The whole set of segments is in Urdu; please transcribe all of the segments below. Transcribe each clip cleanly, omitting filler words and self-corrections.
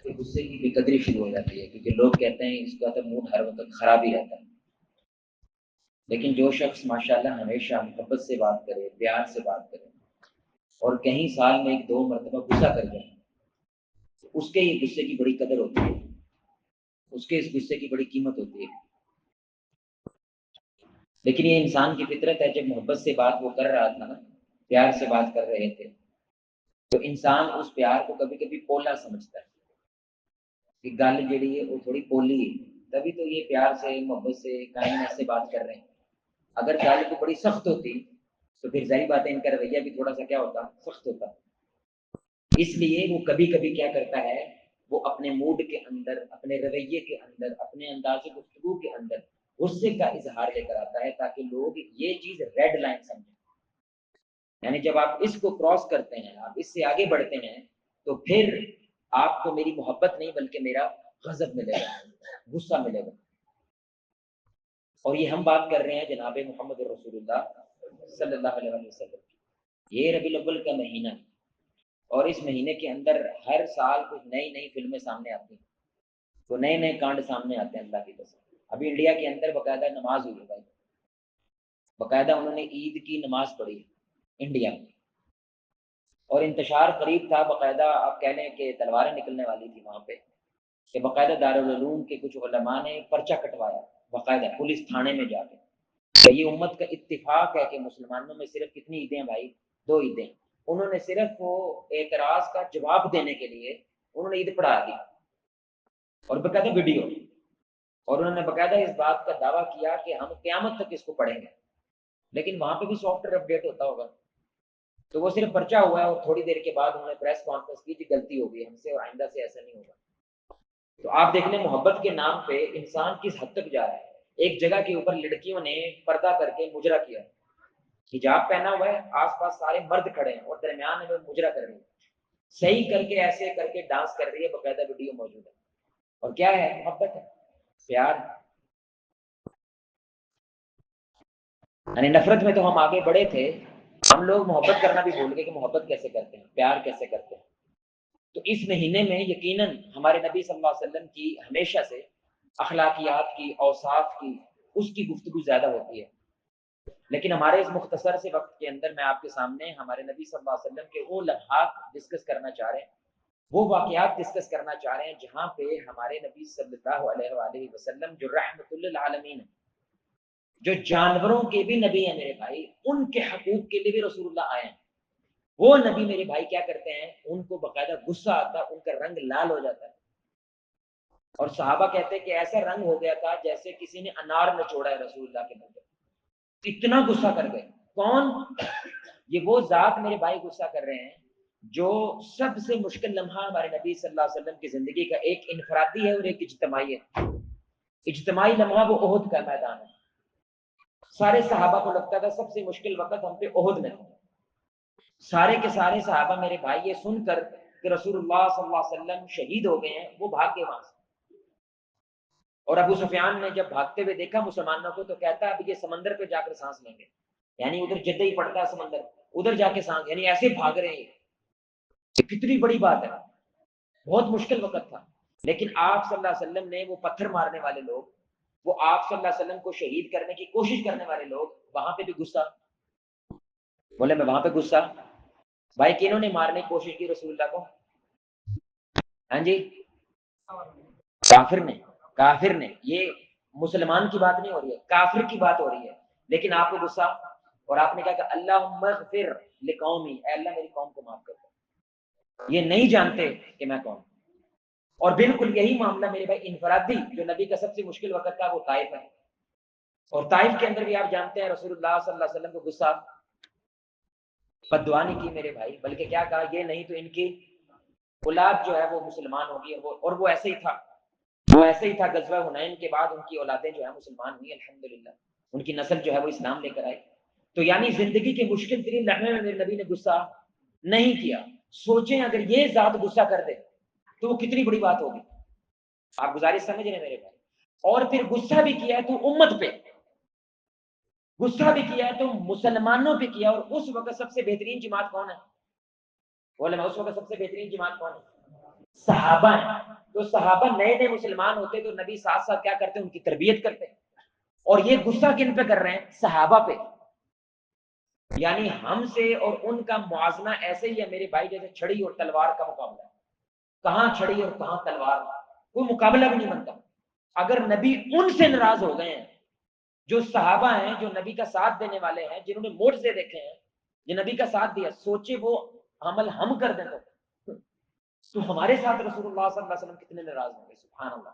کہ غصے کی بے قدری شروع ہو جاتی ہے، کیونکہ لوگ کہتے ہیں اس کا تو موڈ ہر وقت خراب ہی رہتا ہے۔ لیکن جو شخص ماشاءاللہ ہمیشہ محبت سے بات کرے، پیار سے بات کرے، اور کہیں سال میں ایک دو مرتبہ غصہ کر جائے، تو اس کے یہ غصے کی بڑی قدر ہوتی ہے، اس کے اس غصے کی بڑی قیمت ہوتی ہے۔ لیکن یہ انسان کی فطرت ہے، جب محبت سے بات وہ کر رہا تھا نا، پیار سے بات کر رہے تھے، تو انسان اس پیار کو کبھی کبھی پولا سمجھتا ہے کہ گل جڑی ہے وہ تھوڑی پولی ہے، تبھی تو یہ پیار سے محبت سے کائنڈنس سے بات کر رہے ہیں۔ اگر گل کو بڑی سخت ہوتی تو پھر ظاہر بات ہے ان کا رویہ بھی تھوڑا سا کیا ہوتا، سخت ہوتا۔ اس لیے وہ کبھی کبھی کیا کرتا ہے، وہ اپنے موڈ کے اندر، اپنے رویے کے اندر، اپنے انداز گفتگو کے اندر غصے کا اظہار لے کر آتا ہے، تاکہ لوگ یہ چیز ریڈ لائن سمجھیں۔ یعنی جب آپ اس کو کراس کرتے ہیں، آپ اس سے آگے بڑھتے ہیں، تو پھر آپ کو میری محبت نہیں بلکہ میرا غضب ملے گا، غصہ ملے گا۔ اور یہ ہم بات کر رہے ہیں جناب محمد رسول اللہ صلی اللہ علیہ وسلم کی۔ یہ ربیع الاول کا مہینہ ہے، اور اس مہینے کے اندر ہر سال کچھ نئی نئی فلمیں سامنے آتی ہیں، تو نئے نئے کانڈ سامنے آتے ہیں اللہ کی قسم۔ ابھی انڈیا کے اندر باقاعدہ نماز ہوئی ہے بھائی، باقاعدہ انہوں نے عید کی نماز پڑھی ہے انڈیا میں، اور انتشار قریب تھا، باقاعدہ آپ کہہ لیں کہ تلواریں نکلنے والی تھی وہاں پہ، کہ باقاعدہ دارالعلوم کے کچھ علماء نے پرچہ کٹوایا باقاعدہ پولیس تھانے میں جا کے کہ یہ امت کا اتفاق ہے کہ مسلمانوں میں صرف کتنی عیدیں ہیں بھائی، دو عیدیں۔ انہوں نے صرف وہ اعتراض کا جواب دینے کے لیے انہوں نے عید پڑھا دی، اور باقاعدہ ویڈیو، اور انہوں نے باقاعدہ اس بات کا دعویٰ کیا کہ ہم قیامت تک اس کو پڑھیں گے۔ لیکن وہاں پہ بھی سافٹ ویئر اپڈیٹ ہوتا ہوگا، تو وہ صرف پرچہ ہوا ہے، اور تھوڑی دیر کے بعد انہوں نے پریس کانفرنس کی کہ غلطی ہو گئی ہم سے، اور آئندہ سے ایسا نہیں ہوگا۔ تو آپ دیکھ لیں محبت کے نام پہ انسان کس حد تک جا رہا ہے۔ ایک جگہ کے اوپر لڑکیوں نے پردہ کر کے مجرا کیا، حجاب پہنا ہوا ہے، آس پاس سارے مرد کھڑے ہیں، اور درمیان میں وہ مجرا کر رہی ہے، صحیح کر کے ایسے کر کے ڈانس کر رہی ہے، باقاعدہ ویڈیو موجود ہے۔ اور کیا ہے؟ محبت ہے، پیار۔ یعنی نفرت میں تو ہم آگے بڑھے تھے، ہم لوگ محبت کرنا بھی بھول گئے کہ محبت کیسے کرتے ہیں، پیار کیسے کرتے ہیں۔ تو اس مہینے میں یقیناً ہمارے نبی صلی اللہ علیہ وسلم کی ہمیشہ سے اخلاقیات کی، اوصاف کی، اس کی گفتگو زیادہ ہوتی ہے۔ لیکن ہمارے اس مختصر سے وقت کے اندر میں آپ کے سامنے ہمارے نبی صلی اللہ علیہ وسلم کے وہ لمحات ڈسکس کرنا چاہ رہے ہیں، وہ واقعات ڈسکس کرنا چاہ رہے ہیں جہاں پہ ہمارے نبی صلی اللہ علیہ وآلہ وسلم جو رحمت للعالمین ہیں، جو جانوروں کے بھی نبی ہیں میرے بھائی، ان کے حقوق کے لیے بھی رسول اللہ آئے ہیں۔ وہ نبی میرے بھائی کیا کرتے ہیں، ان کو باقاعدہ غصہ آتا ہے، ان کا رنگ لال ہو جاتا ہے، اور صحابہ کہتے ہیں کہ ایسا رنگ ہو گیا تھا جیسے کسی نے انار نچوڑا ہے رسول اللہ کے منہ پہ، اتنا غصہ کر گئے۔ کون؟ یہ وہ ذات میرے بھائی غصہ کر رہے ہیں جو سب سے مشکل لمحہ ہمارے نبی صلی اللہ علیہ وسلم کی زندگی کا ایک انفرادی ہے اور ایک اجتماعی ہے۔ اجتماعی لمحہ وہ احد کا میدان ہے۔ سارے صحابہ کو لگتا تھا سب سے مشکل وقت ہم پہ احد میں تھا۔ سارے کے سارے صحابہ میرے بھائی یہ سن کر کہ رسول اللہ صلی اللہ علیہ وسلم شہید ہو گئے ہیں، وہ بھاگ گئے وہاں سے۔ اور ابو سفیان نے جب بھاگتے ہوئے دیکھا مسلمانوں کو تو کہتا ہے اب یہ سمندر پہ جا کر سانس لیں گے، یعنی ادھر جدہ ہی پڑتا ہے سمندر، ادھر جا کے سانس، یعنی ایسے بھاگ رہے ہیں۔ یہ کتنی بڑی بات ہے، بہت مشکل وقت تھا، لیکن آپ صلی اللہ علیہ وسلم نے وہ پتھر مارنے والے لوگ، وہ آپ صلی اللہ علیہ وسلم کو شہید کرنے کی کوشش کرنے والے لوگ، وہاں پہ بھی غصہ، بولے میں وہاں پہ غصہ۔ بھائی کنہوں نے مارنے کی کوشش کی رسول اللہ کو؟ ہاں جی، کافر نے، کافر نے۔ یہ مسلمان کی بات نہیں ہو رہی ہے، کافر کی بات ہو رہی ہے۔ لیکن آپ کو غصہ، اور آپ نے کہا کہ اللہم اغفر لقومی، اے اللہ میری قوم کو معاف کر دے، یہ نہیں جانتے کہ میں کون۔ اور بالکل یہی معاملہ میرے بھائی انفرادی جو نبی کا سب سے مشکل وقت تھا وہ طائف ہے، اور طائف کے اندر بھی آپ جانتے ہیں رسول اللہ صلی اللہ علیہ وسلم کو غصہ، بد دعا نہیں کی میرے بھائی، بلکہ کیا کہا، یہ نہیں تو ان کی اولاد جو ہے وہ مسلمان ہوگی، اور وہ ایسے ہی تھا، وہ ایسے ہی تھا۔ غزوہ حنین کے بعد ان کی اولادیں جو ہیں مسلمان ہوئی الحمدللہ، ان کی نسل جو ہے وہ اسلام لے کر آئی۔ تو یعنی زندگی کے مشکل ترین لمحے میں میرے نبی نے غصہ نہیں کیا۔ سوچیں اگر یہ ذات غصہ کر دے تو وہ کتنی بڑی بات ہوگی۔ آپ گزارش سمجھ رہے ہیں میرے بھائی؟ اور پھر غصہ بھی کیا ہے تو امت پہ، غصہ بھی کیا ہے تو مسلمانوں پہ کیا۔ اور اس وقت سب سے بہترین جماعت کون ہے؟ بولے میں، اس وقت سب سے بہترین جماعت کون ہے؟ صحابہ ہیں۔ تو صحابہ نئے نئے مسلمان ہوتے تو نبی ساتھ ساتھ کیا کرتے، ان کی تربیت کرتے. اور یہ غصہ کن پہ کر رہے ہیں؟ صحابہ پہ. یعنی ہم سے اور ان کا موازنہ ایسے ہی ہے میرے بھائی جیسے چھڑی اور تلوار کا مقابلہ ہے. کہاں چھڑی اور کہاں تلوار، کوئی مقابلہ بھی نہیں بنتا. اگر نبی ان سے ناراض ہو گئے ہیں جو صحابہ ہیں، جو نبی کا ساتھ دینے والے ہیں، جنہوں نے معجزے دیکھے ہیں، جو نبی کا ساتھ دیا، سوچے وہ عمل ہم کر دیں تو ہمارے ساتھ رسول اللہ صلی اللہ علیہ وسلم کتنے ناراض ہوں گے. سبحان اللہ.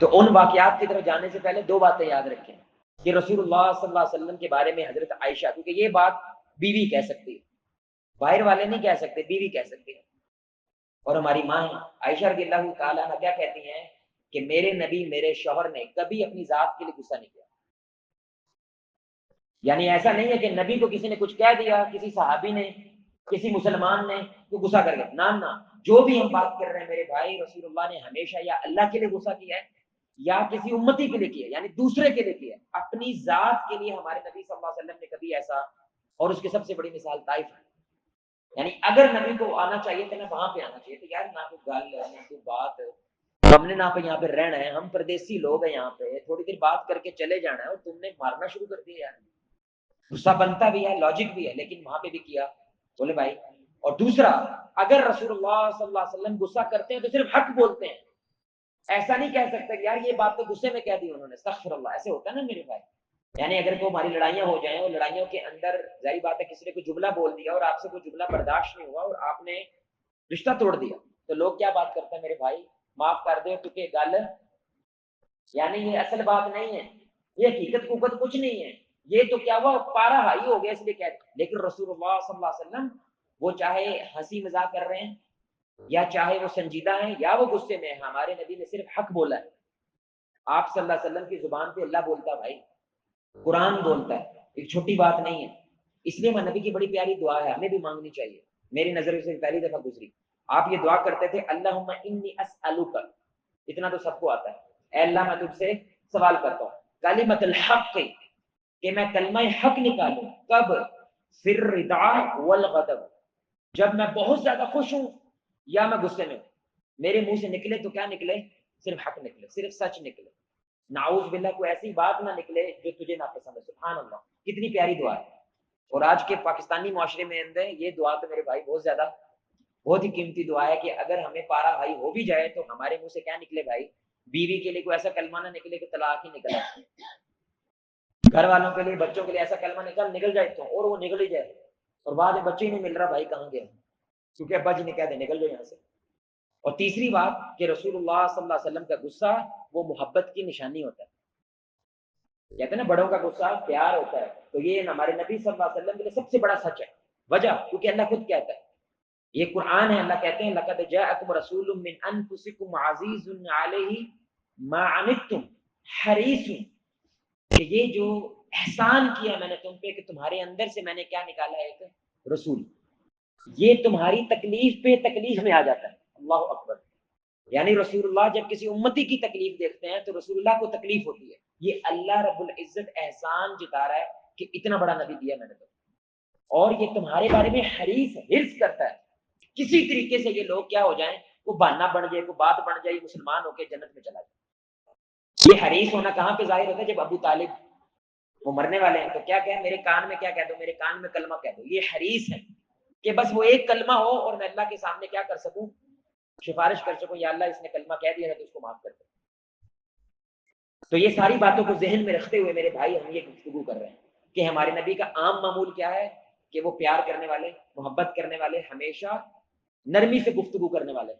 تو ان واقعات کی طرف جانے سے پہلے دو باتیں یاد رکھیں کہ رسول اللہ صلی اللہ علیہ وسلم کے بارے میں حضرت عائشہ، کیونکہ یہ بات بیوی کہہ سکتی ہے، باہر والے نہیں کہہ سکتے، بیوی کہہ سکتی ہے. اور ہماری ماں عائشہ رضی اللہ تعالیٰ عنہ کیا کہتی ہیں کہ میرے نبی، میرے شوہر نے کبھی اپنی ذات کے لیے غصہ نہیں کیا. یعنی ایسا نہیں ہے کہ نبی کو کسی نے کچھ کہہ دیا، کسی صحابی نے، کسی مسلمان نے تو غصہ کر گیا. نہ، جو بھی ہم بات کر رہے ہیں میرے بھائی، رسول اللہ نے ہمیشہ یا اللہ کے لیے غصہ کیا ہے یا کسی امتی کے لیے کیا ہے، یعنی دوسرے کے لیے کیا ہے. اپنی ذات کے لیے ہمارے نبی صلی اللہ علیہ وسلم نے کبھی ایسا، اور اس کی سب سے بڑی مثال طائف ہے. یعنی اگر نبی کو آنا چاہیے تو نہ وہاں پہ آنا چاہیے، تو یار نہ کوئی گل ہے نہ کوئی بات، ہم نے نہ پہ یہاں پہ رہنا ہے، ہم پردیسی لوگ ہیں، یہاں پہ تھوڑی دیر بات کر کے چلے جانا ہے، اور تم نے مارنا شروع کر دیا. یار غصہ بنتا بھی ہے، لاجک بھی ہے، لیکن وہاں پہ بھی کیا. بولے بھائی. اور دوسرا، اگر رسول اللہ صلی اللہ علیہ وسلم غصہ کرتے ہیں تو صرف حق بولتے ہیں. ایسا نہیں کہہ سکتے کہ یار یہ بات تو غصے میں کہہ دی انہوں نے، استغفر اللہ. ایسے ہوتا ہے نا میرے بھائی. یعنی اگر کوئی ہماری لڑائیاں ہو جائیں اور لڑائیوں کے اندر ظاہری بات ہے کسی نے کوئی جملہ بول دیا اور آپ سے کوئی جملہ برداشت نہیں ہوا اور آپ نے رشتہ توڑ دیا، تو لوگ کیا بات کرتے ہیں میرے بھائی، معاف کر دو کیونکہ گل، یعنی یہ اصل بات نہیں ہے، یہ حقیقت کوکت کچھ نہیں ہے، یہ تو کیا ہوا پارا ہائی ہو گیا اس لیے کہتے. لیکن رسول اللہ صلی اللہ علیہ وسلم وہ چاہے ہنسی مذاق کر رہے ہیں یا چاہے وہ سنجیدہ ہیں یا وہ غصے میں ہیں، ہمارے نبی نے صرف حق بولا ہے. آپ صلی اللہ علیہ وسلم کی زبان پہ اللہ بولتا ہے بھائی، قرآن بولتا ہے، ایک چھوٹی بات نہیں ہے. اس لیے نبی کی بڑی پیاری دعا ہے، ہمیں بھی مانگنی چاہیے. میری نظر سے پہلی دفعہ گزری، آپ یہ دعا کرتے تھے، اللہم انی اسألک، اتنا تو سب کو آتا ہے، اے اللہ میں تجھ سے سوال کرتا ہوں، کلمۃ الحق، کہ میں کلمہ حق نکالوں. کب؟ فی الرضا والغضب، جب میں بہت زیادہ خوش ہوں یا میں غصے میں ہوں. میرے منہ سے نکلے تو کیا نکلے؟ صرف حق نکلے، صرف سچ نکلے. نعوذ باللہ کوئی ایسی بات نہ نکلے جو تجھے ناپسند ہے. سبحان اللہ، کتنی پیاری دعا ہے. اور آج کے پاکستانی معاشرے میں اندر یہ دعا تو میرے بھائی بہت زیادہ، بہت ہی قیمتی دعا ہے کہ اگر ہمیں پارا بھائی ہو بھی جائے تو ہمارے منہ سے کیا نکلے بھائی؟ بیوی کے لیے کوئی ایسا کلمہ نہ نکلے کہ طلاق ہی نکلا، گھر والوں کے لیے، بچوں کے لیے ایسا کلمہ نکل جائے تو، اور وہ نکل ہی جائے اور بعد میں بچے ہی نہیں مل رہا، بھائی کہاں گیا، کیونکہ ابا جی نے کہہ دے نکل جائے یہاں سے. اور تیسری بات کہ رسول اللہ صلی اللہ علیہ وسلم کا غصہ وہ محبت کی نشانی ہوتا ہے. کہتے ہیں نا بڑوں کا غصہ پیار ہوتا ہے، تو یہ ہمارے نبی صلی اللہ علیہ وسلم کے لیے سب سے بڑا سچ ہے. وجہ کیونکہ اللہ خود کہتا ہے، یہ قرآن ہے، اللہ کہتے ہیں لقد جاءکم رسول من انفسکم عزیز علیہ ما عنتم حریص، کہ یہ جو احسان کیا میں نے تم پہ کہ تمہارے اندر سے میں نے کیا نکالا ہے، ایک رسول، یہ تمہاری تکلیف پہ تکلیف میں آ جاتا ہے. اللہ اکبر. یعنی رسول اللہ جب کسی امتی کی تکلیف دیکھتے ہیں تو رسول اللہ کو تکلیف ہوتی ہے. یہ اللہ رب العزت احسان جتا رہا ہے کہ اتنا بڑا نبی دیا میں نے تو، اور یہ تمہارے بارے میں حریص حرص کرتا ہے کسی طریقے سے یہ لوگ کیا ہو جائیں، وہ بہانہ بن جائے، کوئی بات بن جائے، مسلمان ہو کے جنت میں چلا جائے. یہ حریص ہونا کہاں پہ ظاہر ہوتا ہے؟ جب ابو طالب وہ مرنے والے ہیں تو کیا کہ میرے کان میں کیا کہہ دو، میرے کان میں کلمہ کہہ دو. یہ حریص ہے کہ بس وہ ایک کلمہ ہو اور میں اللہ کے سامنے کیا کر سکوں، سفارش کر سکوں، یا اللہ اس نے کلمہ کہہ دیا ہے تو اس کو معاف کر دو. تو یہ ساری باتوں کو ذہن میں رکھتے ہوئے میرے بھائی ہم یہ گفتگو کر رہے ہیں کہ ہمارے نبی کا عام معمول کیا ہے کہ وہ پیار کرنے والے، محبت کرنے والے، ہمیشہ نرمی سے گفتگو کرنے والے.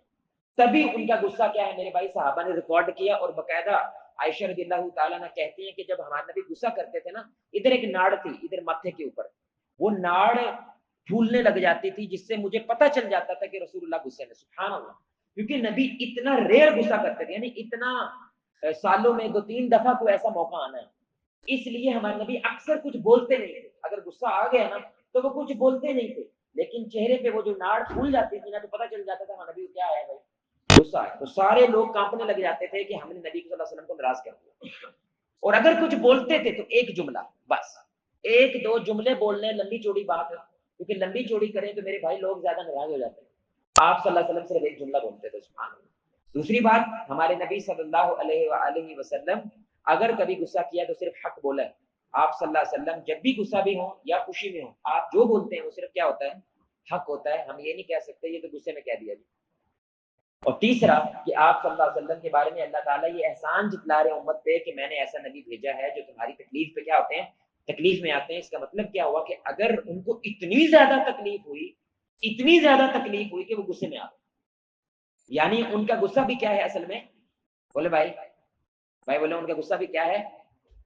تبھی ان کا غصہ کیا ہے میرے بھائی، صحابہ نے ریکارڈ کیا اور باقاعدہ عائشہ رضی اللہ تعالیٰ نے کہتی ہیں کہ جب ہمارے نبی غصہ کرتے تھے نا، ادھر ایک ناڑ تھی، ادھر ماتھے کے اوپر، وہ ناڑ پھولنے لگ جاتی تھی جس سے مجھے پتہ چل جاتا تھا کہ رسول اللہ غصے میں. سبحان اللہ. کیونکہ نبی اتنا ریئر غصہ کرتے تھے، یعنی اتنا سالوں میں 2-3 دفعہ کوئی ایسا موقع آنا ہے، اس لیے ہمارے نبی اکثر کچھ بولتے نہیں تھے. اگر غصہ آ گیا نا تو وہ کچھ بولتے نہیں تھے، لیکن چہرے پہ وہ جو ناڑ پھول جاتی تھی نا تو پتہ چل جاتا تھا ہمارے نبی کیا ہے بھائی، غصہ ہے. تو سارے لوگ کانپنے لگ جاتے تھے کہ ہم نے نبی صلی اللہ علیہ وسلم کو ناراض کر دیا. اور اگر کچھ بولتے تھے تو ایک جملہ بس، 1-2 جملے بولنے، لمبی چوڑی بات، کیونکہ لمبی چوڑی کریں تو میرے بھائی لوگ زیادہ ناراض ہو جاتے ہیں. آپ صلی اللہ علیہ وسلم صرف ایک جملہ بولتے تھے، سبحان اللہ۔ دوسری بات، ہمارے نبی صلی اللہ علیہ وآلہ وسلم اگر کبھی غصہ کیا تو صرف حق بولا ہے۔ آپ صلی اللہ علیہ وسلم جب بھی غصہ بھی ہوں یا خوشی میں ہوں، آپ جو بولتے ہیں وہ صرف کیا ہوتا ہے؟ حق ہوتا ہے۔ ہم یہ نہیں کہہ سکتے یہ تو غصے میں کہہ دیا جی۔ اور تیسرا کہ آپ صلی اللہ علیہ وسلم کے بارے میں اللہ تعالیٰ یہ احسان جتلا رہے امت پہ کہ میں نے ایسا نبی بھیجا ہے جو تمہاری تکلیف پہ کیا ہوتے ہیں؟ تکلیف میں آتے ہیں۔ اس کا مطلب کیا ہوا کہ اگر ان کو اتنی زیادہ تکلیف ہوئی، اتنی زیادہ تکلیف ہوئی کہ وہ غصے میں آ گئے، یعنی ان کا غصہ بھی کیا ہے اصل میں؟ بولے بھائی بولے ان کا غصہ بھی کیا ہے؟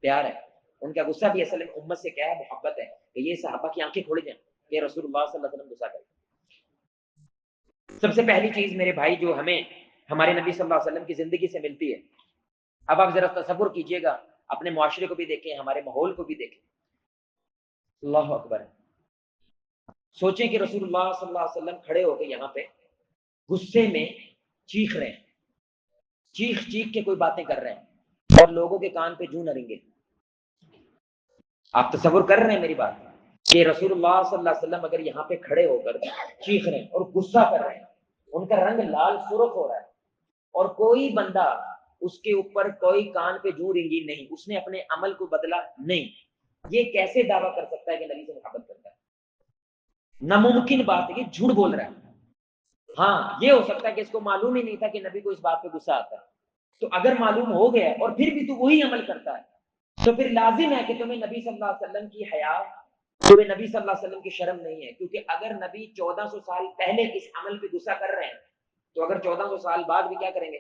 پیار ہے۔ ان کا غصہ بھی اصل میں امت سے کیا ہے؟ محبت ہے کہ یہ صحابہ کی آنکھیں کھول جائیں کہ رسول اللہ صلی اللہ علیہ وسلم غصہ کریں۔ سب سے پہلی چیز میرے بھائی جو ہمیں ہمارے نبی صلی اللہ علیہ وسلم کی زندگی سے ملتی ہے، اب آپ ذرا تصور کیجئے گا، اپنے معاشرے کو بھی دیکھیں، ہمارے ماحول کو بھی دیکھیں۔ اللہ اکبر، سوچیں کہ رسول اللہ صلی اللہ علیہ وسلم کھڑے ہو کے یہاں پہ غصے میں چیخ رہے ہیں، چیخ کے کوئی باتیں کر رہے ہیں اور لوگوں کے کان پہ جوں نہ رنگے۔ آپ تصور کر رہے ہیں میری بات کہ رسول اللہ صلی اللہ علیہ وسلم اگر یہاں پہ کھڑے ہو کر چیخ رہے ہیں اور غصہ کر رہے ہیں، ان کا رنگ لال سرخ ہو رہا ہے اور کوئی بندہ اس کے اوپر کوئی کان پہ جوں رنگی نہیں، اس نے اپنے عمل کو بدلا نہیں، یہ کیسے دعویٰ کر سکتا ہے کہ نبی سے محبت کرتا ہے؟ ناممکن بات ہے، یہ جھوٹ بول رہا ہے۔ ہاں یہ ہو سکتا ہے کہ اس کو معلوم ہی نہیں تھا کہ نبی کو اس بات پہ غصہ آتا ہے، تو اگر معلوم ہو گیا اور پھر بھی تو وہی عمل کرتا ہے تو پھر لازم ہے کہ تمہیں نبی صلی اللہ علیہ وسلم کی حیا، تمہیں نبی صلی اللہ علیہ وسلم کی شرم نہیں ہے، کیونکہ اگر نبی 1400 سال پہلے اس عمل پہ غصہ کر رہے ہیں تو اگر 1400 سال بعد بھی کیا کریں گے؟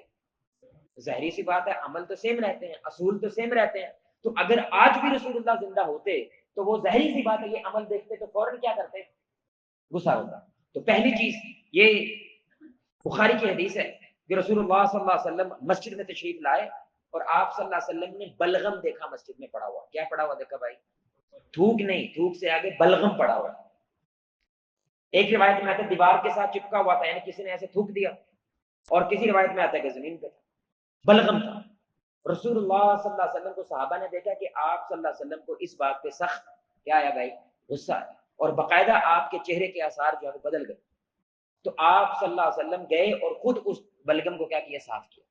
ظاہری سی بات ہے، عمل تو سیم رہتے ہیں، اصول تو سیم رہتے ہیں، تو اگر آج بھی رسول اللہ زندہ ہوتے تو وہ ظاہری سی بات ہے یہ عمل دیکھتے تو فوراً کیا کرتے؟ غصہ ہوتا۔ تو پہلی چیز یہ بخاری کی حدیث ہے کہ رسول اللہ صلی اللہ علیہ وسلم مسجد میں تشریف لائے اور آپ صلی اللہ علیہ وسلم نے بلغم دیکھا مسجد میں پڑا ہوا۔ کیا پڑا ہوا دیکھا بھائی؟ تھوک نہیں، تھوک سے آگے بلغم پڑا ہوا۔ ایک روایت میں آتا ہے دیوار کے ساتھ چپکا ہوا تھا، یعنی کسی نے ایسے تھوک دیا، اور کسی روایت میں آتا ہے کہ زمین پہ تھا، بلغم تھا۔ رسول اللہ صلی اللہ علیہ وسلم کو صحابہ نے دیکھا کہ آپ صلی اللہ علیہ وسلم کو اس بات پہ سخت کیا آیا بھائی؟ غصہ ہے، اور باقاعدہ آپ کے چہرے کے آثار جو ہے بدل گئے۔ تو آپ صلی اللہ علیہ وسلم گئے اور خود اس بلغم کو کیا کیا؟ صاف کیا۔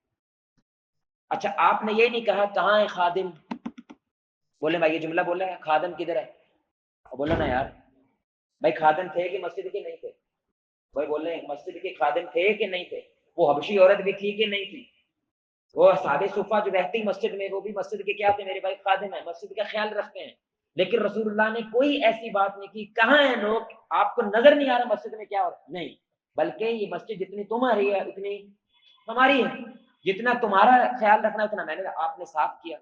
اچھا آپ نے یہ نہیں کہا کہاں ہے خادم؟ بولے بھائی یہ جملہ بولا ہے خادم کدھر ہے؟ بولو نا یار بھائی، خادم تھے کہ مسجد کے نہیں تھے؟ بھائی بول رہے ہیں مسجد کے خادم تھے کہ نہیں تھے؟ وہ حبشی عورت بھی تھی کہ نہیں تھی؟ وہ اصحاب صفہ جو رہتی مسجد میں وہ بھی مسجد کے کیا تھے میرے بھائی؟ خادم ہیں، مسجد کا خیال رکھتے ہیں۔ لیکن رسول اللہ نے کوئی ایسی بات نہیں کی کہاں ہیں لوگ، آپ کو نظر نہیں آ رہا مسجد میں کیا ہو رہا؟ نہیں، بلکہ یہ مسجد جتنی تمہاری ہے اتنی ہماری ہے، جتنا تمہارا خیال رکھنا اتنا میں نے، آپ نے صاف کیا۔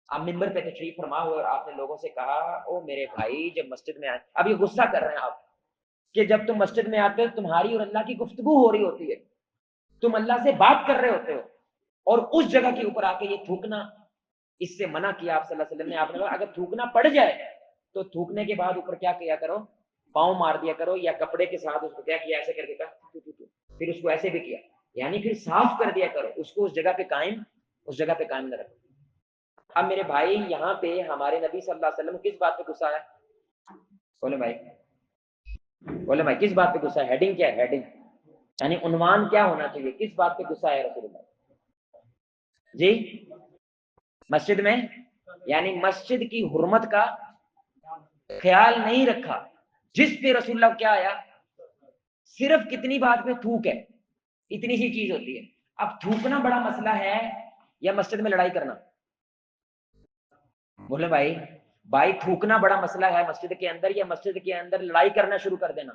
آپ ممبر پہ تشریف فرما ہوئے اور آپ نے لوگوں سے کہا او میرے بھائی جب مسجد میں آئے، اب یہ غصہ کر رہے ہیں آپ کہ جب تم مسجد میں آتے ہو تمہاری اور اللہ کی گفتگو ہو رہی ہوتی ہے، تم اللہ سے بات کر رہے ہوتے ہو، اور اس جگہ کے اوپر آ کے یہ تھوکنا، اس سے منع کیا آپ صلی اللہ علیہ وسلم نے۔ آپ نے کہا اگر تھوکنا پڑ جائے تو تھوکنے کے بعد اوپر کیا کیا کرو؟ پاؤں مار دیا کرو، یا کپڑے کے ساتھ اس کو کیا کیا؟ ایسے کر کے کہا، پھر اس کو ایسے بھی کیا، یعنی پھر صاف کر دیا کرو اس کو، اس جگہ پہ قائم، اس جگہ پہ قائم نہ رکھو۔ اب میرے بھائی یہاں پہ ہمارے نبی صلی اللہ علیہ وسلم کس بات پہ غصہ ہے؟ بولے بھائی کس بات پہ غصہ ہے؟ ہیڈنگ کیا ہے؟ ہیڈنگ یعنی عنوان کیا ہونا چاہیے؟ کس بات پہ غصہ ہے رسول اللہ جی؟ مسجد میں، یعنی مسجد کی حرمت کا خیال نہیں رکھا، جس پہ رسول اللہ کیا آیا؟ صرف کتنی بات پہ تھوک ہے، اتنی سی چیز ہوتی ہے۔ اب تھوکنا بڑا مسئلہ ہے یا مسجد میں لڑائی کرنا؟ بولے بھائی تھوکنا بڑا مسئلہ ہے مسجد کے اندر یا مسجد کے اندر لڑائی کرنا شروع کر دینا؟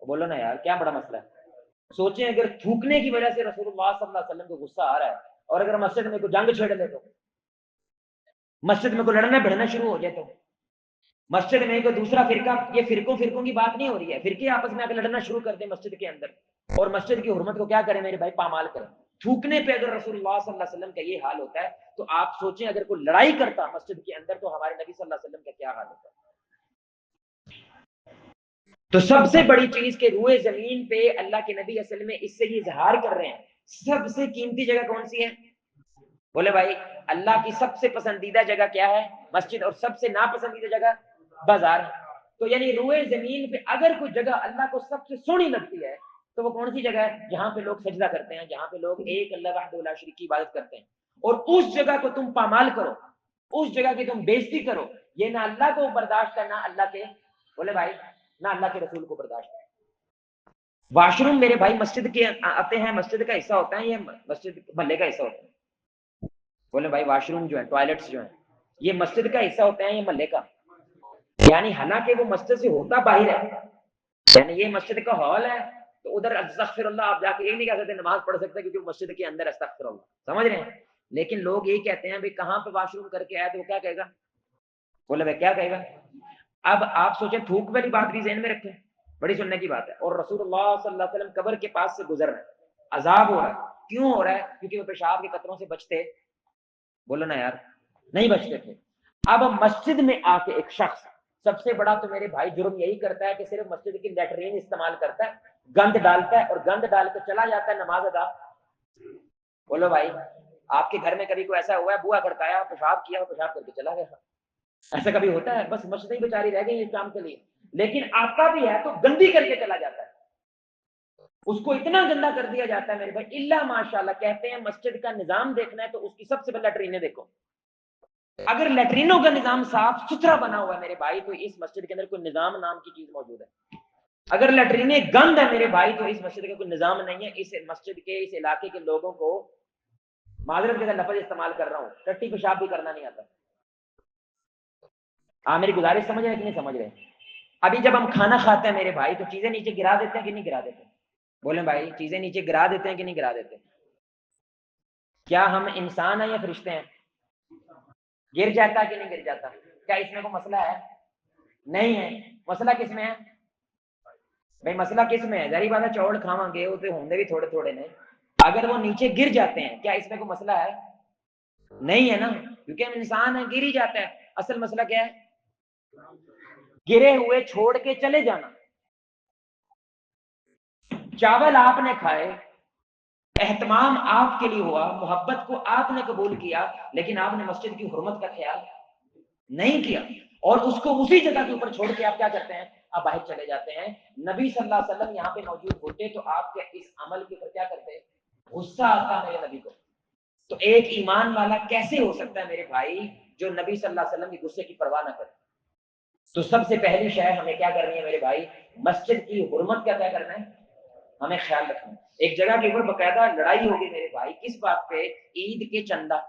بولو نا یار کیا بڑا مسئلہ ہے؟ سوچیں اگر تھوکنے کی وجہ سے رسول اللہ صلی اللہ علیہ وسلم کو غصہ آ رہا ہے، اور اگر مسجد میں کوئی جنگ چھیڑ لے تو، مسجد میں کوئی لڑنا بھڑنا شروع ہو جائے تو، مسجد میں کوئی دوسرا فرقہ، یہ فرقوں کی بات نہیں ہو رہی ہے، فرقے آپس میں اگر لڑنا شروع کر دیں مسجد کے اندر اور مسجد کی حرمت کو کیا کریں میرے بھائی؟ پامال کریں۔ تھوکنے پہ اگر رسول اللہ صلی اللہ علیہ وسلم کا یہ حال ہوتا ہے تو آپ سوچیں اگر کوئی لڑائی کرتا مسجد کے اندر تو ہمارے نبی صلی اللہ علیہ وسلم کا کیا حال ہوتا ہے؟ تو سب سے بڑی چیز کہ روئے زمین پہ اللہ کے نبی اصل میں اس سے یہ اظہار کر رہے ہیں سب سے قیمتی جگہ کون سی ہے؟ بولے بھائی اللہ کی سب سے پسندیدہ جگہ کیا ہے؟ مسجد، اور سب سے ناپسندیدہ جگہ بازار۔ تو یعنی روئے زمین پہ اگر کوئی جگہ اللہ کو سب سے سونی لگتی ہے تو وہ کون سی جگہ ہے؟ جہاں پہ لوگ سجدہ کرتے ہیں، جہاں پہ لوگ ایک اللہ وحدہ لا شریک کی عبادت کرتے ہیں، اور اس جگہ کو تم پامال کرو، اس جگہ کی تم بےزتی کرو، یہ نہ اللہ کو برداشت ہے، نہ اللہ کے، بولے بھائی، نہ اللہ کے رسول کو برداشت ہے۔ واش روم میرے بھائی مسجد کے آتے ہیں، مسجد کا حصہ ہوتا ہے، یہ مسجد محلے کا حصہ ہوتا ہے؟ بولے بھائی واش روم جو ہے، ٹوائلٹس جو ہیں، یہ مسجد کا حصہ ہوتا ہے، یہ محلے کا؟ یعنی حالانکہ وہ مسجد سے ہوتا باہر ہے، یعنی یہ مسجد کا ہال ہے تو ادھر استغفر اللہ آپ جا کے یہ نہیں کہہ سکتے نماز پڑھ سکتے کیونکہ مسجد کے اندر استغفر اللہ، سمجھ رہے ہیں؟ لیکن لوگ یہ کہتے ہیں بھائی کہاں پہ واش روم کر کے آیا تو وہ کیا کہے گا؟ بولے بھائی کیا کہے گا؟ اب آپ سوچیں تھوک والی بات بھی ذہن میں رکھیں، بڑی سننے کی بات ہے، اور رسول اللہ صلی اللہ علیہ وسلم قبر کے پاس سے گزر رہے ہیں، عذاب ہو رہا ہے، کیوں ہو رہا ہے؟ کیونکہ وہ پیشاب کے قطروں سے بچتے، بولو نا یار، نہیں بچتے تھے۔ اب مسجد میں آ کے ایک شخص سب سے بڑا تو میرے بھائی جرم یہی کرتا ہے کہ صرف مسجد کی لیٹرین استعمال کرتا ہے، گند ڈالتا ہے اور گند ڈال کے چلا جاتا ہے نماز ادا۔ بولو بھائی آپ کے گھر میں کبھی کوئی ایسا ہوا ہے بوا کھڑکایا پیشاب کیا اور پیشاب کر کے چلا گیا؟ ایسا کبھی ہوتا ہے؟ بس مسجد ہی بیچاری رہ گئی اس کام کے لیے، لیکن آتا بھی ہے تو گندی کر کے چلا جاتا ہے، اس کو اتنا گندا کر دیا جاتا ہے میرے بھائی، اللہ ماشاء اللہ کہتے ہیں مسجد کا نظام دیکھنا ہے تو اس کی سب سے پہلے لیٹرینیں دیکھو، اگر لیٹرینوں کا نظام صاف ستھرا بنا ہوا ہے میرے بھائی تو اس مسجد کے اندر کوئی نظام نام کی چیز موجود ہے، اگر لیٹرینیں گند ہے میرے بھائی تو اس مسجد کا کوئی نظام نہیں ہے، اس مسجد کے اس علاقے کے لوگوں کو، معذرت کے لفظ استعمال کر رہا ہوں، ٹٹی پیشاب بھی کرنا نہیں آتا۔ آپ میری گزارش سمجھ رہے ہیں کہ نہیں سمجھ رہے؟ ابھی جب ہم کھانا کھاتے ہیں میرے بھائی تو چیزیں نیچے گرا دیتے ہیں کہ نہیں گرا دیتے؟ بولیں بھائی چیزیں نیچے گرا دیتے ہیں کہ نہیں گرا دیتے؟ کیا ہم انسان ہیں یا فرشتے ہیں؟ گر جاتا کہ نہیں گر جاتا؟ کیا اس میں کوئی مسئلہ ہے؟ نہیں ہے۔ مسئلہ کس میں ہے بھائی؟ مسئلہ کس میں ہے؟ ظاہر بات ہے چوڑ کھاواں گے وہ تو ہوندے بھی تھوڑے تھوڑے نے، اگر وہ نیچے گر جاتے ہیں کیا اس میں کوئی مسئلہ ہے؟ نہیں ہے نا، کیونکہ ہم انسان ہیں، گر ہی جاتا ہے۔ اصل مسئلہ کیا ہے؟ گرے ہوئے چھوڑ کے چلے جانا۔ چاول آپ نے کھائے، اہتمام آپ کے لیے ہوا، محبت کو آپ نے قبول کیا، لیکن آپ نے مسجد کی حرمت کا خیال نہیں کیا، اور اس کو اسی جگہ کے اوپر چھوڑ کے آپ کیا کرتے ہیں؟ آپ باہر چلے جاتے ہیں۔ نبی صلی اللہ علیہ وسلم یہاں پہ موجود ہوتے تو آپ کے اس عمل کے اوپر کیا کرتے؟ غصہ آتا میرے نبی کو۔ تو ایک ایمان والا کیسے ہو سکتا ہے میرے بھائی جو نبی صلی اللہ علیہ وسلم کی غصے کی پرواہ نہ کرے؟ تو سب سے پہلی شے ہمیں کیا کرنی ہے میرے بھائی؟ مسجد کی حرمت کا کیا کرنا ہے؟ ہمیں خیال رکھنا ہے۔ ایک جگہ کے اوپر باقاعدہ لڑائی ہوگی میرے بھائی، کس بات پہ؟ عید کے چندہ۔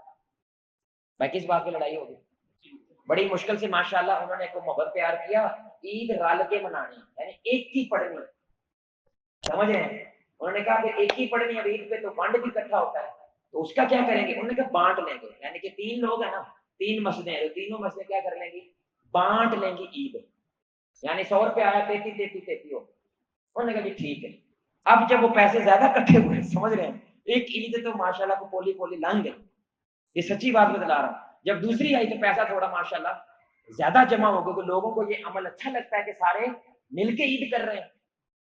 بھائی کس بات پہ لڑائی ہوگی؟ بڑی مشکل سے ماشاءاللہ انہوں نے کوئی محبت پیار کیا، عید رل کے منانی، یعنی ایک ہی پڑھنی، سمجھ رہے ہیں؟ انہوں نے کہا کہ ایک ہی پڑھنی ہے عید پہ، تو فنڈ بھی اکٹھا ہوتا ہے، تو اس کا کیا کریں گے؟ انہوں نے کہا بانٹ لیں گے، یعنی کہ تین لوگ ہیں نا، تین مسجدیں ہیں، تینوں مسجدیں کیا کر لیں گی؟ بانٹ لیں گی عید، یعنی 100 روپے آیا 33 ہو۔ انہوں نے کہا کہ ٹھیک ہے۔ اب جب وہ پیسے زیادہ کٹھے ہوئے، سمجھ رہے ہیں، ایک عید تو ماشاءاللہ کو پولی پولی لنگ گئی، یہ سچی بات بتلا رہا ہوں، جب دوسری آئی تو پیسہ تھوڑا ماشاءاللہ زیادہ جمع ہو گیا، کہ لوگوں کو یہ عمل اچھا لگتا ہے کہ سارے مل کے عید کر رہے ہیں۔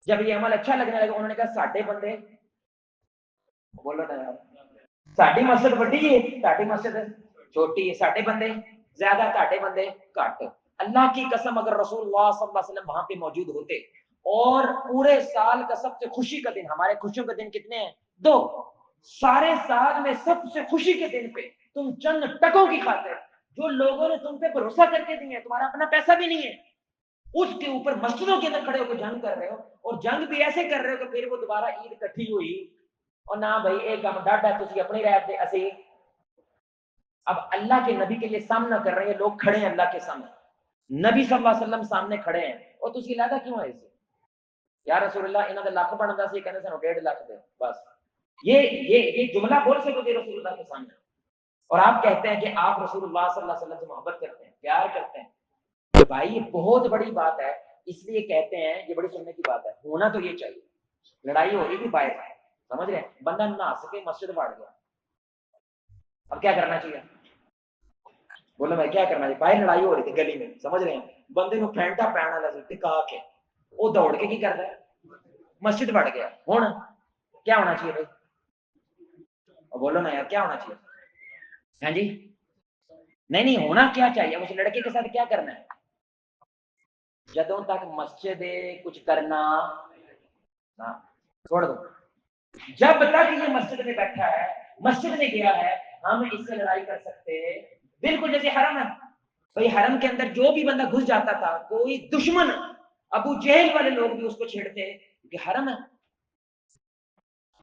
جب یہ عمل اچھا لگنے لگا، انہوں نے کہا ساڈے بندے، بولو نا یار، ساڈی مسجد بڑی ہے ساڈی مسجد چھوٹی ہے، ساڈے بندے زیادہ ساڈے بندے گھٹ۔ اللہ کی قسم اگر رسول اللہ صلی اللہ علیہ وسلم وہاں پہ موجود ہوتے، اور پورے سال کا سب سے خوشی کا دن، ہمارے خوشیوں کے دن کتنے ہیں؟ 2، سارے سال میں سب سے خوشی کے دن پہ تم چند ٹکوں کی خاطر جو لوگوں نے تم پہ بھروسہ کر کے دیے ہیں، تمہارا اپنا پیسہ بھی نہیں ہے، اس کے اوپر مسجدوں کے اندر کھڑے ہو کے جنگ کر رہے ہو، اور جنگ بھی ایسے کر رہے ہو کہ پھر وہ دوبارہ عید کٹھی ہوئی، اور نہ بھائی ایک کام ڈاڈا تسی اپنی رات دے اسی اب اللہ کے نبی کے لیے سامنا کر رہے ہیں، لوگ کھڑے ہیں اللہ کے سامنے، نبی صلی اللہ علیہ وسلم سامنے کھڑے ہیں، اور تسی علیحدہ کیوں ہے اسے؟ یا رسول اللہ انہاں دا لاکھ بندا سی، کہندے سانو 1.5 لاکھ دے بس، یہ جملہ بول سکو گے رسول اللہ کے سامنے؟ اور آپ کہتے ہیں کہ آپ رسول اللہ صلی اللہ علیہ وسلم سے محبت کرتے ہیں، پیار کرتے ہیں، تو بھائی یہ بہت بڑی بات ہے، اس لیے کہتے ہیں یہ بڑی سننے کی بات ہے، ہونا تو یہ چاہیے۔ لڑائی ہو رہی تھی باہر، سمجھ رہے ہیں، بندہ نہ سکے مسجد بڑھ گیا، اب کیا کرنا چاہیے؟ بولو بھائی کیا کرنا چاہیے؟ باہر لڑائی ہو رہی تھی گلی میں، سمجھ رہے ہیں، بندے کو پھینٹا پہنا والا سی ٹکا کے، وہ دوڑ کے کی کرتا ہے؟ مسجد بڑھ گیا۔ ہوں کیا ہونا چاہیے بھائی؟ بولو نا یار کیا ہونا چاہیے؟ ہاں جی، نہیں ہونا کیا چاہیے؟ اس لڑکے کے ساتھ کیا کرنا ہے؟ جدوں تک مسجد کچھ کرنا، چھوڑ دو. جب تک یہ مسجد میں بیٹھا ہے, مسجد میں گیا ہے, ہم اس سے لڑائی کر سکتے ہیں. بالکل جیسے حرم ہے, بھائی حرم کے اندر جو بھی بندہ گھس جاتا تھا, کوئی دشمن ابو جہل والے لوگ بھی اس کو چھیڑتے کہ حرم ہے.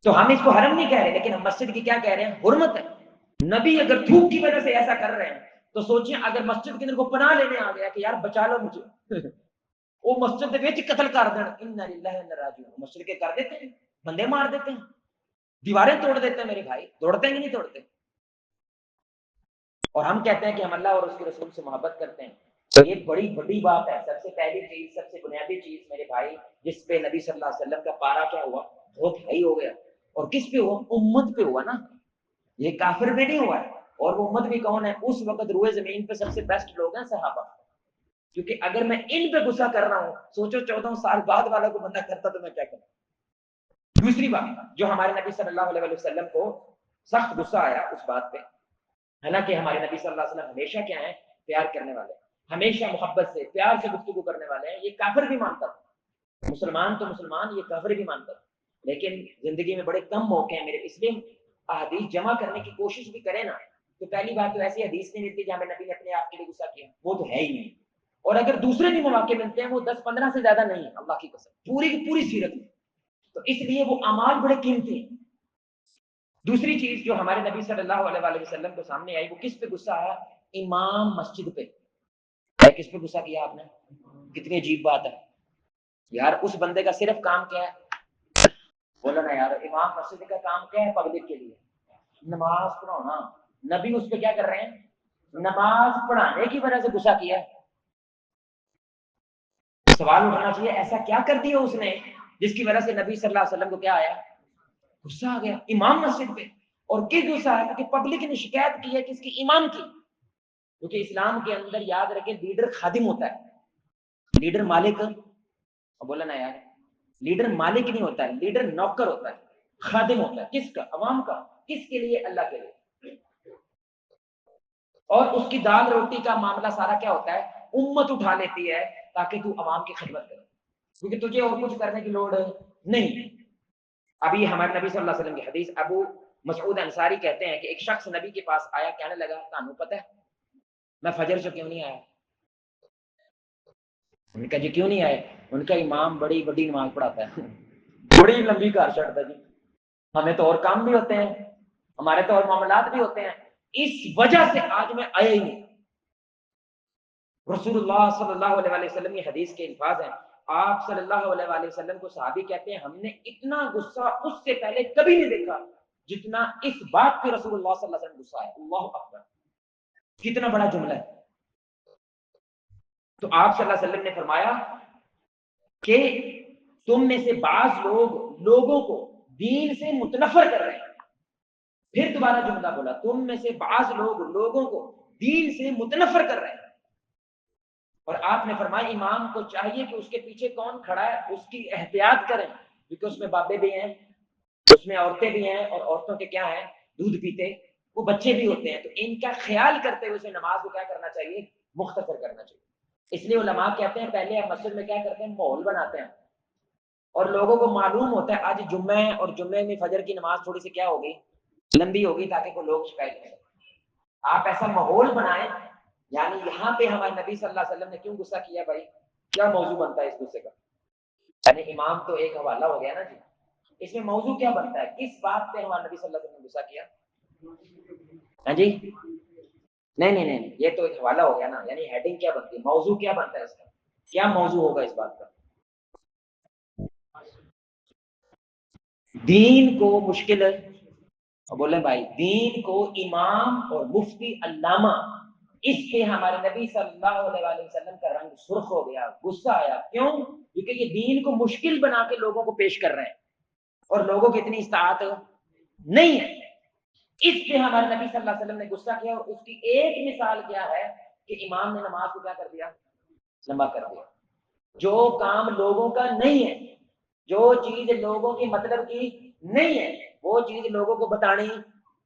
تو ہم اس کو حرم نہیں کہہ رہے, لیکن ہم مسجد کی کیا کہہ رہے ہیں, حرمت ہے. نبی اگر دھوپ کی وجہ سے ایسا کر رہے ہیں تو سوچیں اگر مسجد کے اندر کو پناہ لینے آ گیا کہ یار بچا لو مجھے, وہ مسجد کے وچ قتل کر دین, انا للہ و انا الیہ راجعون, مسجد کے کر دیتے ہیں, بندے مار دیتے ہیں, دیواریں توڑ دیتے ہیں. میرے بھائی توڑتے ہیں کہ نہیں توڑتے؟ اور ہم کہتے ہیں کہ ہم اللہ اور اس کے رسول سے محبت کرتے ہیں. تو یہ بڑی بڑی بات ہے. سب سے پہلی چیز, سب سے بنیادی چیز میرے بھائی, جس پہ نبی صلی اللہ علیہ وسلم کا پارا کیا ہوا, بہت ہائی ہو گیا. اور کس پہ ہوا؟ امت پہ ہوا نا, یہ کافر پہ نہیں ہوا ہے. اور وہ امت بھی کون ہے؟ اس وقت روئے زمین پہ سب سے بیسٹ لوگ ہیں صحابہ. کیونکہ اگر میں ان پہ غصہ کر رہا ہوں, سوچو 14 سال بعد والا کو بندہ کرتا تو میں کیا کروں. دوسری بات جو ہمارے نبی صلی اللہ علیہ وسلم کو سخت غصہ آیا اس بات پہ, حالانکہ ہمارے نبی صلی اللہ علیہ وسلم ہمیشہ کیا ہیں, پیار کرنے والے, ہمیشہ محبت سے پیار سے گفتگو کرنے والے ہیں. یہ کافر بھی مانتا تھا, مسلمان تو مسلمان, یہ کافر بھی مانتا تھا. لیکن زندگی میں بڑے کم موقع ہیں میرے, اس لیے احادیث جمع کرنے کی کوشش بھی کریں نا, تو پہلی بات تو ایسی حدیث نہیں ملتی جہاں نبی نے اپنے آپ کے لیے غصہ کیا, وہ تو ہے ہی نہیں. اور اگر دوسرے بھی مواقع ملتے ہیں وہ 10-15 سے زیادہ نہیں ہے, اللہ کی قسم, پوری کی پوری سیرت میں. تو اس لیے وہ اعمال بڑے قیمتی ہیں. دوسری چیز جو ہمارے نبی صلی اللہ علیہ وسلم کو سامنے آئی, وہ کس پہ غصہ آیا؟ امام مسجد پہ. کس پہ غصہ کیا آپ نے؟ کتنی عجیب بات ہے یار. اس بندے کا صرف کام کیا ہے؟ بولو نا یار, امام مسجد کا کام کیا ہے پبلک کے لیے؟ نماز پڑھانا. نبی اس پہ کیا کر رہے ہیں؟ نماز پڑھانے کی وجہ سے غصہ کیا ہے. سوال اٹھنا چاہیے ایسا کیا کر دیا اس نے جس کی وجہ سے نبی صلی اللہ علیہ وسلم کو کیا آیا؟ غصہ آ گیا امام مسجد پہ. اور کس غصہ آیا؟ کیونکہ پبلک نے شکایت کی ہے کس کی؟ امام کی. کیونکہ اسلام کے اندر یاد رکھیں لیڈر خادم ہوتا ہے, لیڈر مالک. بولا نا یار, لیڈر مالک نہیں ہوتا ہے, لیڈر نوکر ہوتا ہے, خادم ہوتا ہے. کس کا؟ عوام کا. کس کے لیے؟ اللہ کے لیے. اور اس کی دال روٹی کا معاملہ سارا کیا ہوتا ہے؟ امت اٹھا لیتی ہے تاکہ تو عوام کی خدمت کرے, کیونکہ تجھے اور کچھ کرنے کی لوڑ نہیں. ابھی ہمارے نبی صلی اللہ علیہ وسلم کی حدیث, ابو مسعود انصاری کہتے ہیں کہ ایک شخص نبی کے پاس آیا, کہنے لگا تانوں پتہ ہے میں فجر سے کیوں نہیں آیا؟ ان کا جی کیوں نہیں آئے؟ ان کا امام بڑی بڑی نماز پڑھاتا ہے, بڑی لمبی کار چڑھتا ہے جی, ہمیں تو اور کام بھی ہوتے ہیں, ہمارے تو اور معاملات بھی ہوتے ہیں, اس وجہ سے آج میں آیا ہی نہیں. رسول اللہ صلی اللہ علیہ وسلم کی حدیث کے الفاظ ہیں, آپ صلی اللہ علیہ وسلم کو صحابی کہتے ہیں ہم نے اتنا غصہ اس سے پہلے کبھی نہیں دیکھا جتنا اس بات پہ رسول اللہ صلی اللہ علیہ وسلم غصہ ہے. اللہ اکبر, کتنا بڑا جملہ ہے. تو آپ صلی اللہ علیہ وسلم نے فرمایا کہ تم میں سے بعض لوگ لوگوں کو دین سے متنفر کر رہے ہیں. پھر دوبارہ جملہ بولا, تم میں سے بعض لوگ لوگوں کو دین سے متنفر کر رہے ہیں. اور آپ نے فرمایا امام کو چاہیے کہ اس کے پیچھے کون کھڑا ہے اس کی احتیاط کریں, کیونکہ اس میں بابے بھی ہیں, اس میں عورتیں بھی ہیں, اور عورتوں کے کیا ہیں؟ دودھ پیتے, وہ بچے بھی ہوتے ہیں. تو ان کا خیال کرتے ہوئے اسے نماز کو کیا کرنا چاہیے؟ مختصر کرنا چاہیے. اس لیے علماء کہتے ہیں پہلے ہم مسجد میں کیا کرتے ہیں؟ ماحول بناتے ہیں, اور لوگوں کو معلوم ہوتا ہے آج جمعہ ہے اور جمعے میں فجر کی نماز تھوڑی سی کیا ہوگی؟ لمبی ہوگی, تاکہ کوئی لوگ شکایت کریں. آپ ایسا ماحول بنائیں. یعنی یہاں پہ ہمارے نبی صلی اللہ علیہ وسلم نے کیوں غصہ کیا بھائی؟ کیا موضوع بنتا ہے اس غصے کا؟ یعنی امام تو ایک حوالہ ہو گیا نا جی, اس میں موضوع کیا بنتا ہے؟ کس بات پہ ہمارے نبی صلی اللہ علیہ وسلم نے غصہ کیا؟ ہاں جی, نہیں, یہ تو ایک حوالہ ہو گیا نا. یعنی ہیڈنگ کیا بنتی ہے, موضوع کیا بنتا ہے اس کا, کیا موضوع ہوگا اس بات کا؟ دین کو مشکل ہے, بولیں بھائی, دین کو امام اور مفتی علامہ, اس پہ ہمارے نبی صلی اللہ علیہ وسلم کا رنگ سرخ ہو گیا, غصہ آیا. کیوں؟ کیونکہ یہ دین کو مشکل بنا کے لوگوں کو پیش کر رہے ہیں, اور لوگوں کی اتنی استطاعت نہیں ہے. اس پہ ہمارے نبی صلی اللہ علیہ وسلم نے غصہ کیا, اور اس کی ایک مثال کیا ہے کہ امام نے نماز کو کیا کر دیا؟ لمبا کر دیا. جو کام لوگوں کا نہیں ہے, جو چیز لوگوں کی مطلب کی نہیں ہے, وہ چیز لوگوں کو بتانی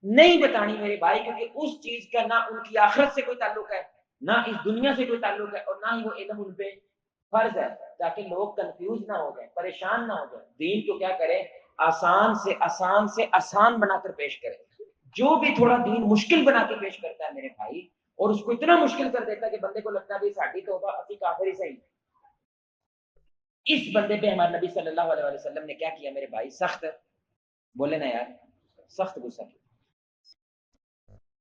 نہیں بتانی میرے بھائی, کیونکہ اس چیز کا نہ ان کی آخرت سے کوئی تعلق ہے, نہ اس دنیا سے کوئی تعلق ہے, اور نہ ہی وہ علم ان پہ فرض ہے, تاکہ لوگ کنفیوز نہ ہو جائیں, پریشان نہ ہو جائیں. دین کو کیا کرے؟ آسان سے آسان بنا کر پیش کرے. جو بھی تھوڑا دین مشکل بنا کے پیش کرتا ہے میرے بھائی, اور اس کو اتنا مشکل کر دیتا ہے کہ بندے کو لگتا ہے بھائی ساڈی توبہ اسی کافر ہی صحیح. اس بندے پہ ہمارے نبی صلی اللہ علیہ وسلم نے کیا کیا میرے بھائی؟ سخت, بولے نا یار, سخت غصہ کیا.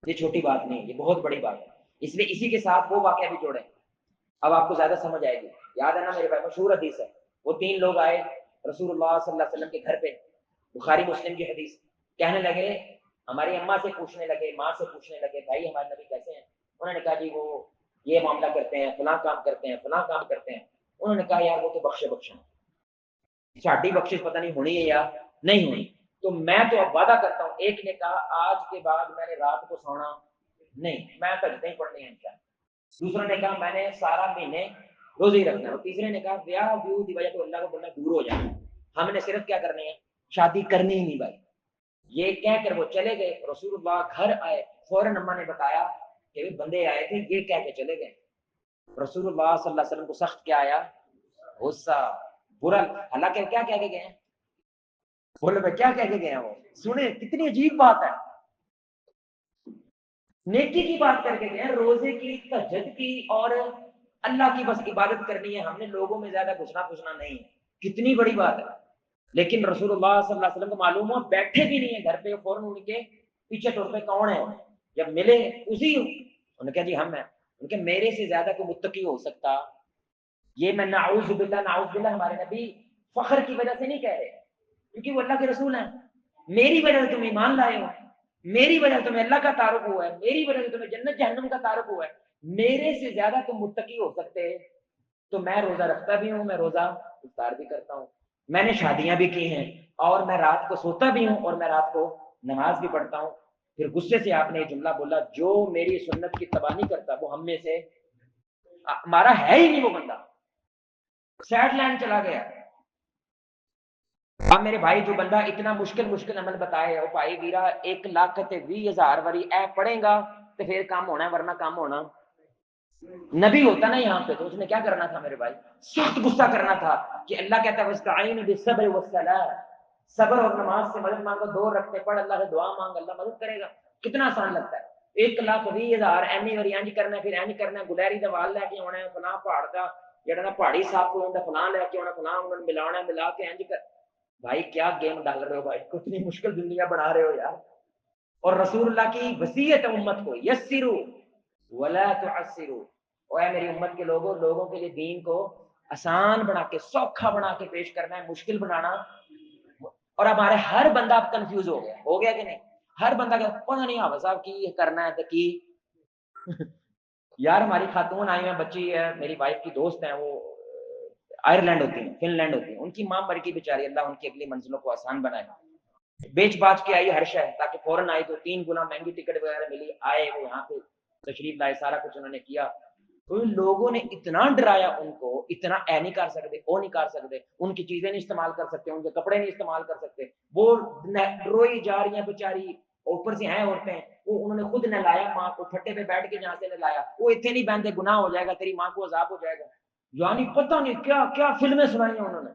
یہ چھوٹی بات نہیں, یہ بہت بڑی بات ہے. اس لیے اسی کے ساتھ وہ واقعہ بھی جوڑے, اب آپ کو زیادہ سمجھ آئے گی. یاد ہے نا میرے بھائی, مشہور حدیث ہے, وہ 3 لوگ آئے رسول اللہ صلی اللہ علیہ وسلم کے گھر پہ, بخاری مسلم کی حدیث. کہنے لگے, ہماری اماں سے پوچھنے لگے, ماں سے پوچھنے لگے, بھائی ہمارے نبی کیسے ہیں؟ انہوں نے کہا جی وہ یہ معاملہ کرتے ہیں, فلاں کام کرتے ہیں, فلاں کام کرتے ہیں. انہوں نے کہا یار وہ تو بخشے, ساڈی بخشش پتہ نہیں ہونی ہے یا نہیں ہونی. تو میں تو اب وعدہ کرتا ہوں, ایک نے کہا آج کے بعد میں نے رات کو سونا نہیں, میں تجدید نہیں پڑھنی ہے انشاءاللہ. دوسرے نے کہا میں نے سارا مہینے روزے رکھنا ہے. اور تیسرے نے کہا بیاہ بیو دی وجہ تو اللہ کو بندہ دور ہو جائے, ہم نے صرف کیا کرنی ہے, شادی کرنی ہی نہیں بھائی. یہ کہہ کر وہ چلے گئے. رسول اللہ گھر آئے, فوراً اماں نے بتایا کہ بندے آئے تھے, یہ کہہ کے چلے گئے. رسول اللہ صلی اللہ علیہ وسلم کو سخت کیا آیا, غصہ, برا. حالانکہ کیا کہہ کے گئے ہیں, بولے بھائی کیا کہہ کے گئے ہیں وہ, سنیں کتنی عجیب بات ہے. نیکی کی بات کر کے گئے ہیں, روزے کی, تہجد کی, اور اللہ کی بس عبادت کرنی ہے, ہم نے لوگوں میں زیادہ گھسنا نہیں ہے. کتنی بڑی بات ہے. لیکن رسول اللہ صلی اللہ علیہ وسلم کو معلوم ہوا بیٹھے بھی نہیں ہے گھر پہ, فوراً ان کے پیچھے ٹور پہ کون ہے. جب ملے اسی, انہوں نے کہا جی ہم ہیں. ان کے میرے سے زیادہ کوئی متقی ہو سکتا؟ یہ میں نعوذ باللہ ہمارے نبی فخر کی وجہ سے نہیں کہہ رہے, کیونکہ وہ اللہ کے رسول ہیں. میری وجہ سے تم ایمان لائے ہو, میری وجہ سے تمہیں اللہ کا تعارف ہوا ہے, میری وجہ سے تمہیں جنت جہنم کا تعارف ہوا ہے. میرے سے زیادہ تم متقی ہو سکتے, تو میں روزہ رکھتا بھی ہوں, میں روزہ افطار بھی کرتا ہوں, میں نے شادیاں بھی کی ہیں, اور میں رات کو سوتا بھی ہوں, اور میں رات کو نماز بھی پڑھتا ہوں. پھر غصے سے آپ نے یہ جملہ بولا, جو میری سنت کی تباہ نہیں کرتا وہ ہم میں سے ہمارا ہے ہی نہیں. وہ بندہ سیڈ لینڈ چلا گیا. اب میرے بھائی جو بندہ اتنا مشکل عمل بتائے, او بھائی ویرا 1,20,000 واری اے پڑھے گا تو پھر کام ہونا ہے, ورنہ کام ہونا. نبی ہوتا نا یہاں پہ, تو اس نے کیا کرنا تھا میرے بھائی, سخت غصہ کرنا تھا کہ اللہ کہتا ہے واستعین بالصبر والصلاۃ, صبر اور نماز سے مدد مانگو, 2 رکعتیں پڑھ, اللہ سے دعا مانگ, اللہ مدد کرے گا. کتنا آسان لگتا ہے. 1,20,000 اینی واری اینج کرنا ہے, پھر اینج کرنا ہے, گلیری دا وال لے کے آنا ہے, فلاں پہاڑ دا جڑا نا پہاڑی صاحب کو ہوندا فلاں لے کے آنا, فلاں انہوں نے ملانا, ملا کے اینج کر. بھائی کیا گیم ڈال رہے ہو بھائی, کتنی مشکل دنیا بنا رہے ہو یار. اور رسول اللہ کی وصیت امت کو, یسروا ولا تعسروا, اے میری امت کے لوگوں, لوگوں کے لیے دین کو آسان بنا کے, سوکھا بنا کے پیش کرنا ہے, مشکل بنانا. اور ہمارے ہر بندہ اب کنفیوز ہو گیا کہ نہیں. ہر بندہ کہ پتہ نہیں حافظ صاحب کی کرنا ہے تو کی. یار ہماری خاتون آئی ہیں, بچی ہے, میری وائف کی دوست ہیں, وہ آئرلینڈ ہوتی ہیں, فن لینڈ ہوتی ہیں, ان کی ماں مر کی بیچاری, اللہ ان کی اگلی منزلوں کو آسان بنائے. بیچ باچ کے آئی ہر شہر, تاکہ فوراً آئی تو 3 گنا مہنگی ٹکٹ وغیرہ ملی, آئے وہ یہاں پہ تشریف لائے, سارا کچھ انہوں نے کیا. ان لوگوں نے اتنا ڈرایا ان کو, اتنا اے نہیں کر سکتے, وہ نہیں کر سکتے, ان کی چیزیں نہیں استعمال کر سکتے, ان کے کپڑے نہیں استعمال کر سکتے. وہ روئی جا رہی ہیں بیچاری, اوپر سے ہیں عورتیں, وہ انہوں نے خود نہلایا ماں کو, پھٹے پہ بیٹھ کے جہاں سے نہلایا. وہ اتنے نہیں باندھے, گناہ ہو جائے گا, تیری ماں کو عذاب ہو جائے گا. یعنی پتہ نہیں کیا کیا فلمیں سنائی ہیں انہوں نے,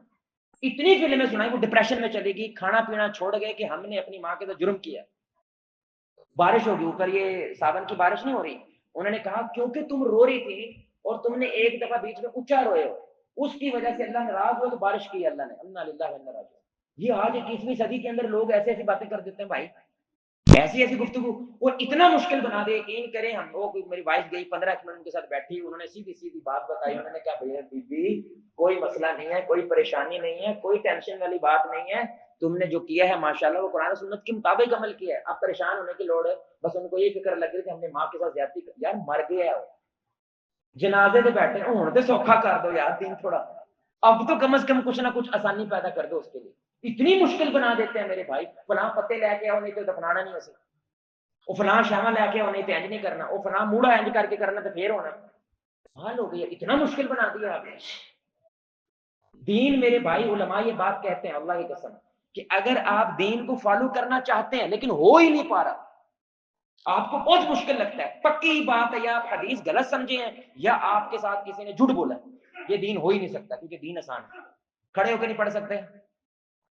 اتنی فلمیں سنائی. وہ ڈپریشن میں چلے گی, کھانا پینا چھوڑ گئے کہ ہم نے اپنی ماں کے ساتھ جرم کیا. بارش ہوگی اوپر, یہ ساون کی بارش نہیں ہو رہی. انہوں نے کہا کیونکہ تم رو رہی تھی اور تم نے ایک دفعہ بیچ میں اونچا روئے ہو, اس کی وجہ سے اللہ ناراض ہوا تو بارش کی اللہ نے. انا للہ و انا الیہ راجعون. یہ آج 21ویں صدی کے اندر لوگ ایسی ایسی باتیں کر دیتے ہیں بھائی, ایسی ایسی گفتگو, اور اتنا مشکل بنا دے. یقین کریں ہم لوگ, میری وائف گئی 15 منٹ ان کے ساتھ بیٹھی, انہوں نے سیدھی سیدھی بات بتائی. انہوں نے کہا بھیا بی بی کوئی مسئلہ نہیں ہے, کوئی پریشانی نہیں ہے, کوئی ٹینشن والی بات نہیں ہے, تم نے جو کیا ہے ماشاءاللہ وہ قرآن و سنت کے مطابق عمل کیا ہے, اب پریشان ہونے کی لوڑ ہے. بس ان کو یہ فکر لگ رہی کہ ہم نے ماں کے ساتھ زیادتی کی. یار مر گیا ہے, جنازے پہ بیٹھے ہوں تو سوکھا کر دو یار دین تھوڑا, اب تو کم از کم کچھ نہ کچھ آسانی پیدا کر دو اس کے لیے. اتنی مشکل بنا دیتے ہیں میرے بھائی. فلاں پتے لے کے آؤ نہیں تو دفنانا نہیں اسے, وہ فلاں شامہ لے کے آؤ نہیں تو انج نہیں کرنا, وہ فلاں موڑا انج کر کے کرنا تو پھر ہونا. حال ہو گیا, اتنا مشکل بنا دیا آپ نے دین. میرے بھائی علماء یہ بات کہتے ہیں اللہ کی قسم کہ اگر آپ دین کو فالو کرنا چاہتے ہیں لیکن ہو ہی نہیں پا رہا, آپ کو بہت مشکل لگتا ہے, پکی بات ہے, یا آپ حدیث غلط سمجھے ہیں, یا آپ کے ساتھ کسی نے جھوٹ بولا, یہ دین ہو ہی نہیں سکتا, کیونکہ دین آسان ہے. کھڑے ہو کے نہیں پڑھ سکتے,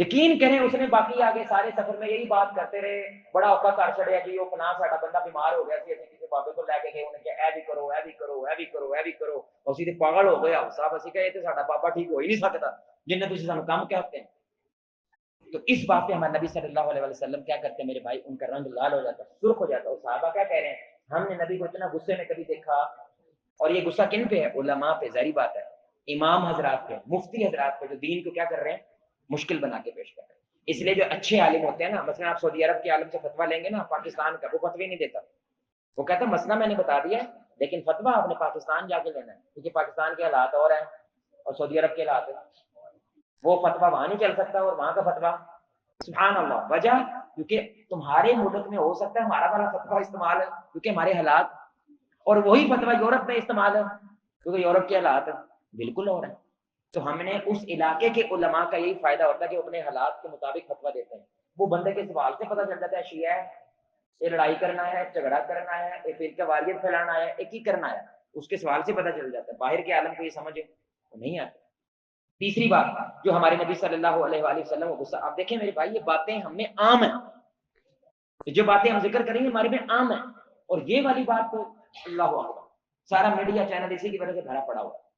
یقین کریں اس نے باقی آگے سارے سفر میں یہی بات کرتے رہے، بڑا اوقا کر چڑیا جی وہ فلاں ساڈا بندہ بیمار ہو گیا سی، اسی کسی بابے کو لے کے گئے، انہیں کہا اے بھی کرو اے بھی کرو اے بھی کرو اے بھی کرو، اور اسی پاگل ہو گیا صاحب، اسی کہا یہ تو ساڈا بابا ٹھیک ہو ہی نہیں سکتا جن نے تسی سانو کم کہتے ہیں۔ تو اس بات پہ ہمارے نبی صلی اللہ علیہ وسلم کیا کرتے ہیں میرے بھائی، ان کا رنگ لال ہو جاتا، سرخ ہو جاتا، اور صحابہ کیا کہہ رہے ہیں، ہم نے نبی کو اتنا غصے میں کبھی دیکھا، اور یہ غصہ کن پہ ہے؟ علماء پہ، ظاہری بات ہے، امام حضرات پہ، مفتی حضرات پہ، جو دین کو کیا کر رہے ہیں، مشکل بنا کے پیش کر رہے ہیں۔ اس لیے جو اچھے عالم ہوتے ہیں نا، مثلا آپ سعودی عرب کے عالم سے فتویٰ لیں گے نا، پاکستان کا، وہ فتوی نہیں دیتا، وہ کہتا مسئلہ میں نے بتا دیا ہے لیکن فتویٰ آپ نے پاکستان جا کے لینا ہے، کیونکہ پاکستان کے حالات اور ہیں اور سعودی عرب کے حالات ہیں، وہ فتویٰ وہاں نہیں چل سکتا اور وہاں کا فتویٰ، سبحان اللہ، وجہ کیونکہ تمہارے ملک میں ہو سکتا ہے ہمارا والا فتویٰ استعمال ہے کیونکہ ہمارے حالات، اور وہی فتویٰ یورپ میں استعمال ہے کیونکہ یورپ کے حالات بالکل اور ہیں۔ تو ہم نے اس علاقے کے علماء کا یہی فائدہ ہوتا ہے کہ اپنے حالات کے مطابق فتویٰ دیتے ہیں۔ وہ بندے کے سوال سے پتہ چل جاتا ہے شیعہ ہے، یہ لڑائی کرنا ہے، جھگڑا کرنا ہے، یہ فرقہ واریت پھیلانا ہے، ایک ہی کرنا ہے، اس کے سوال سے پتہ چل جاتا ہے، باہر کے عالم کو یہ سمجھ نہیں آتی۔ تیسری بات جو ہمارے نبی صلی اللہ علیہ وآلہ وسلم کو غصہ، آپ دیکھیں میرے بھائی یہ باتیں ہم میں عام ہیں، جو باتیں ہم ذکر کریں گے ہمارے میں عام ہیں، اور یہ والی بات تو اللہ اکبر، سارا میڈیا چینل اسی کی وجہ سے بھرا پڑا ہوا ہے۔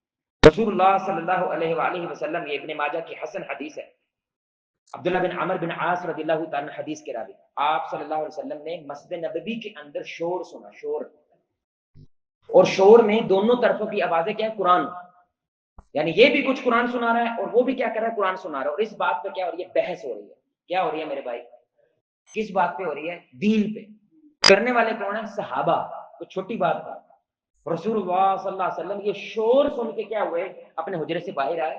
رسول اللہ صلی اللہ علیہ وآلہ وسلم، یہ ابن ماجہ کی حسن حدیث ہے، عبداللہ بن عمر بن عاص رضی اللہ تعالیٰ عنہ حدیث کے راوی، آپ صلی اللہ علیہ وسلم نے مسجد نبوی کے اندر شور سنا، شور، اور شور میں دونوں طرفوں کی آوازیں کیا ہے؟ قرآن، یعنی یہ بھی کچھ قرآن سنا رہا ہے اور وہ بھی کیا کر رہا ہے؟ قرآن سنا رہا ہے، اور اس بات پہ کیا ہو رہی ہے؟ بحث ہو رہی ہے۔ کیا ہو رہی ہے میرے بھائی؟ کس بات پہ ہو رہی ہے؟ دین پہ۔ کرنے والے کون ہیں؟ صحابہ، تو چھوٹی بات ہے، رسول اللہ صلی اللہ علیہ وسلم یہ شور سن کے کیا ہوئے؟ اپنے حجرے سے باہر آئے،